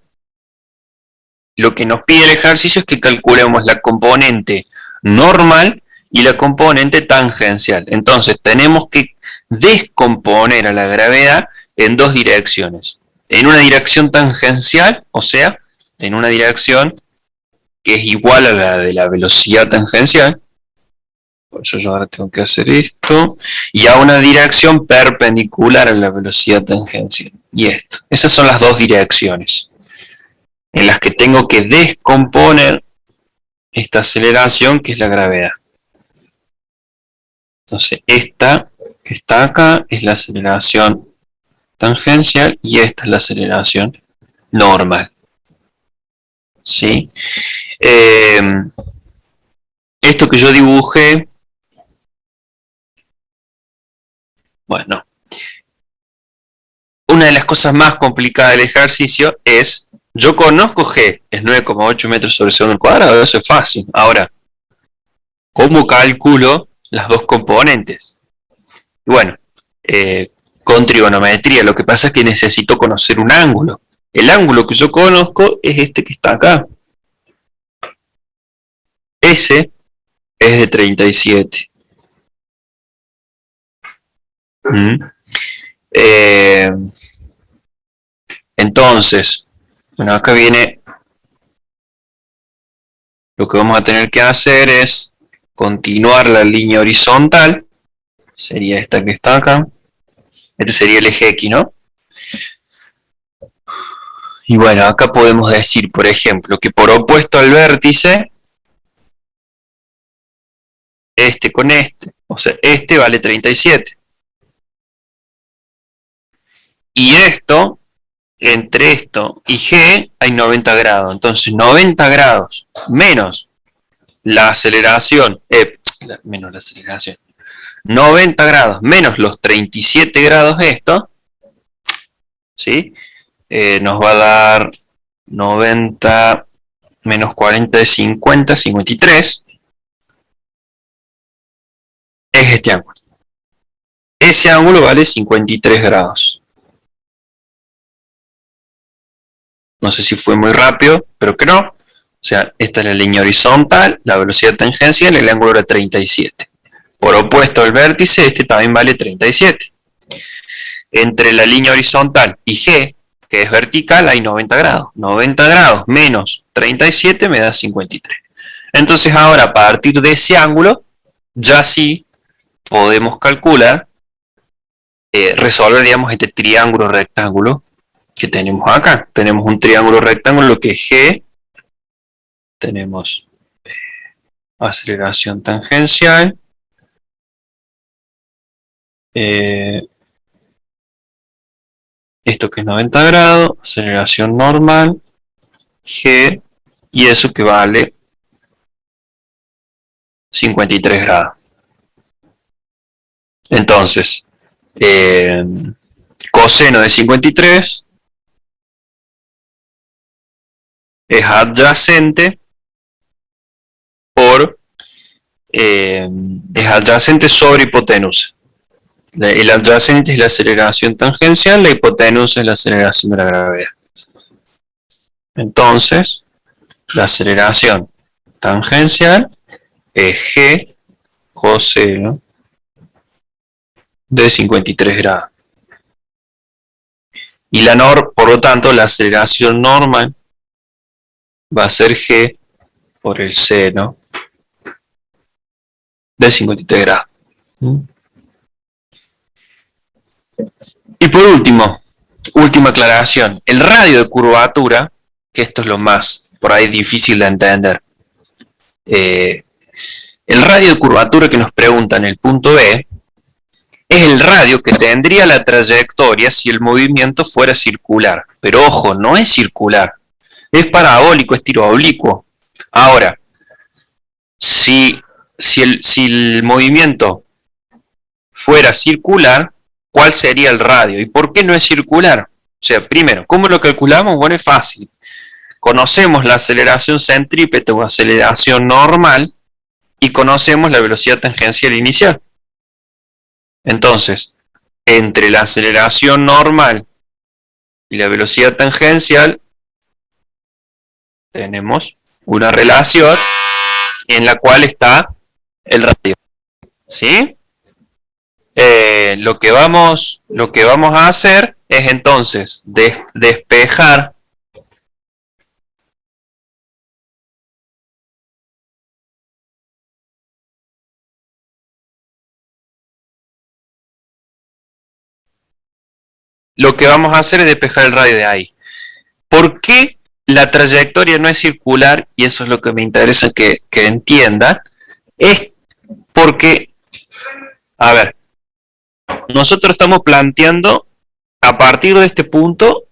lo que nos pide el ejercicio es que calculemos la componente normal y la componente tangencial. Entonces, tenemos que descomponer a la gravedad en dos direcciones. En una dirección tangencial, o sea, en una dirección que es igual a la de la velocidad tangencial. Por eso yo ahora tengo que hacer esto. Y a una dirección perpendicular a la velocidad tangencial. Y esto. Esas son las dos direcciones en las que tengo que descomponer esta aceleración que es la gravedad. Entonces, esta que está acá es la aceleración tangencial y esta es la aceleración normal. ¿Sí? Esto que yo dibujé, bueno, una de las cosas más complicadas del ejercicio es, yo conozco G, es 9,8 metros sobre segundo al cuadrado, eso es fácil. Ahora, ¿cómo calculo las dos componentes? Bueno, con trigonometría, lo que pasa es que necesito conocer un ángulo. El ángulo que yo conozco es este que está acá. Ese es de 37. Entonces, bueno, acá viene, lo que vamos a tener que hacer es continuar la línea horizontal, sería esta que está acá, este sería el eje X, ¿no? Y bueno, acá podemos decir, por ejemplo, que por opuesto al vértice, este con este, o sea, este vale 37. Y esto, entre esto y G, hay 90 grados. Entonces, 90 grados menos la aceleración, menos la aceleración, 90 grados menos los 37 grados esto, ¿sí? Nos va a dar 90 menos 40 de 50, 53. Es este ángulo. Ese ángulo vale 53 grados. No sé si fue muy rápido, pero que no. O sea, esta es la línea horizontal, la velocidad tangencial, el ángulo era 37. Por opuesto al vértice, este también vale 37. Entre la línea horizontal y G, que es vertical, hay 90 grados. 90 grados menos 37 me da 53. Entonces ahora, a partir de ese ángulo, ya sí podemos calcular, resolver, digamos, este triángulo rectángulo que tenemos acá. Tenemos un triángulo rectángulo que es G, tenemos aceleración tangencial, esto que es 90 grados, aceleración normal, G, y eso que vale 53 grados. Entonces, coseno de 53 es adyacente por es adyacente sobre hipotenusa. El adyacente es la aceleración tangencial, la hipotenusa es la aceleración de la gravedad. Entonces, la aceleración tangencial es G coseno de 53 grados. Y por lo tanto, la aceleración normal va a ser G por el seno de 53 grados. Y por último, última aclaración, el radio de curvatura, que esto es lo más por ahí difícil de entender. El radio de curvatura que nos pregunta en el punto B es el radio que tendría la trayectoria si el movimiento fuera circular. Pero ojo, no es circular, es parabólico, es tiro oblicuo. Ahora, si el movimiento fuera circular, ¿cuál sería el radio? ¿Y por qué no es circular? O sea, primero, ¿cómo lo calculamos? Bueno, es fácil. Conocemos la aceleración centrípeta o aceleración normal y conocemos la velocidad tangencial inicial. Entonces, entre la aceleración normal y la velocidad tangencial tenemos una relación en la cual está el radio. ¿Sí? Lo que vamos a hacer es entonces despejar el radio de ahí. ¿Por qué la trayectoria no es circular? Y eso es lo que me interesa que entiendan. Es porque, a ver, nosotros estamos planteando a partir de este punto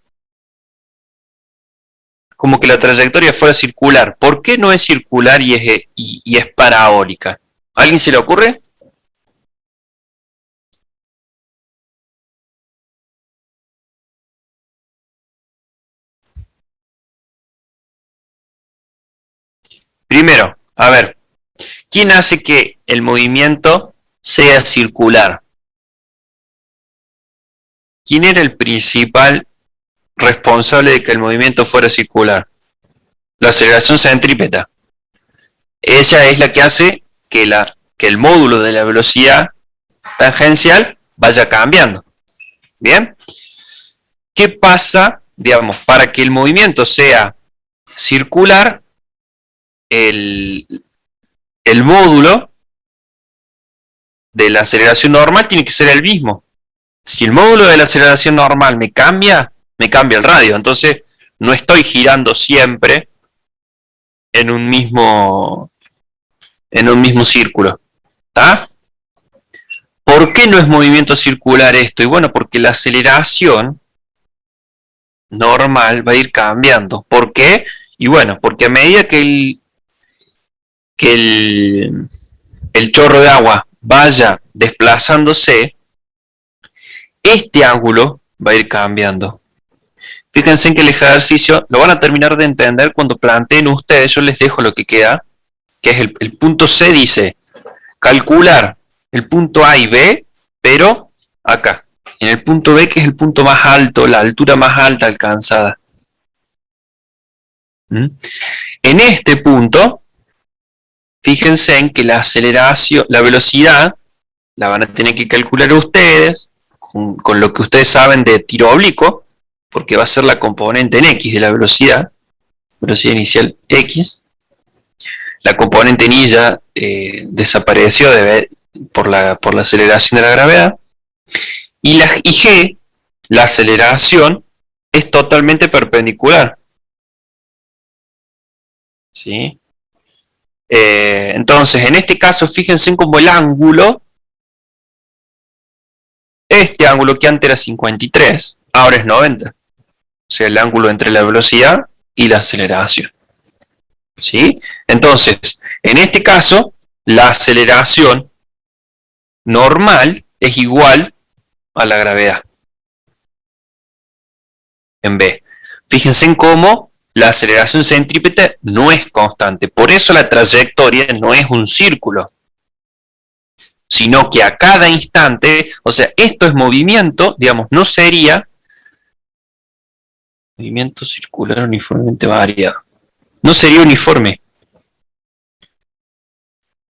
como que la trayectoria fuera circular. ¿Por qué no es circular y es parabólica? ¿A alguien se le ocurre? Primero, a ver, ¿quién hace que el movimiento sea circular? ¿Quién era el principal responsable de que el movimiento fuera circular? La aceleración centrípeta. Ella es la que hace que el módulo de la velocidad tangencial vaya cambiando. ¿Bien? ¿Qué pasa, digamos, para que el movimiento sea circular? El módulo de la aceleración normal tiene que ser el mismo. Si el módulo de la aceleración normal me cambia el radio. Entonces no estoy girando siempre en un mismo círculo. ¿Está? ¿Por qué no es movimiento circular esto? Y bueno, porque la aceleración normal va a ir cambiando. ¿Por qué? Y bueno, porque a medida que el chorro de agua vaya desplazándose, este ángulo va a ir cambiando. Fíjense en que el ejercicio lo van a terminar de entender cuando planteen ustedes. Yo les dejo lo que queda, que es el punto C. Dice calcular el punto A y B, pero acá, en el punto B, que es el punto más alto, la altura más alta alcanzada. En este punto, fíjense en que la aceleración, la velocidad, la van a tener que calcular ustedes con lo que ustedes saben de tiro oblicuo, porque va a ser la componente en X de la velocidad inicial X. La componente en Y ya desapareció por la aceleración de la gravedad. Y G, la aceleración, es totalmente perpendicular. ¿Sí? Entonces, en este caso, fíjense como el ángulo, este ángulo que antes era 53, ahora es 90. O sea, el ángulo entre la velocidad y la aceleración. ¿Sí? Entonces, en este caso, la aceleración normal es igual a la gravedad en B. Fíjense en cómo la aceleración centrípeta no es constante. Por eso la trayectoria no es un círculo, sino que a cada instante, o sea, esto es movimiento, digamos, no sería movimiento circular uniformemente variado. No sería uniforme.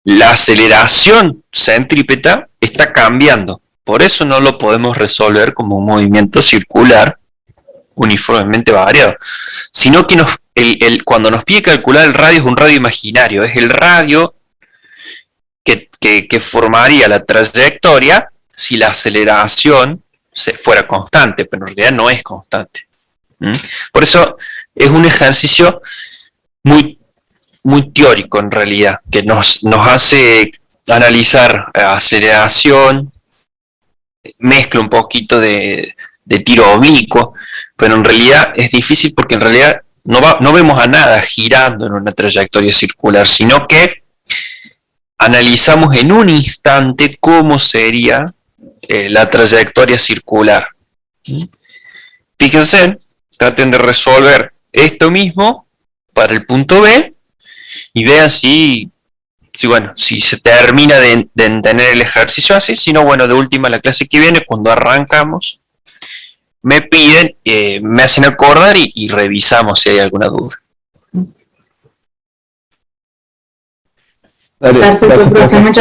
La aceleración centrípeta está cambiando. Por eso no lo podemos resolver como un movimiento circular uniformemente variado. Sino que cuando nos pide calcular el radio, es un radio imaginario. Es el radio que formaría la trayectoria si la aceleración fuera constante, pero en realidad no es constante. Por eso es un ejercicio muy, muy teórico en realidad, que nos hace analizar aceleración, mezcla un poquito de tiro oblicuo, pero en realidad es difícil porque en realidad no vemos a nada girando en una trayectoria circular, sino que analizamos en un instante cómo sería la trayectoria circular. Fíjense, traten de resolver esto mismo para el punto B y vean si se termina de entender el ejercicio así. Si no, bueno, de última la clase que viene, cuando arrancamos, me piden, me hacen acordar y revisamos si hay alguna duda. Dale, Perfecto, gracias, profe. profe. Muchas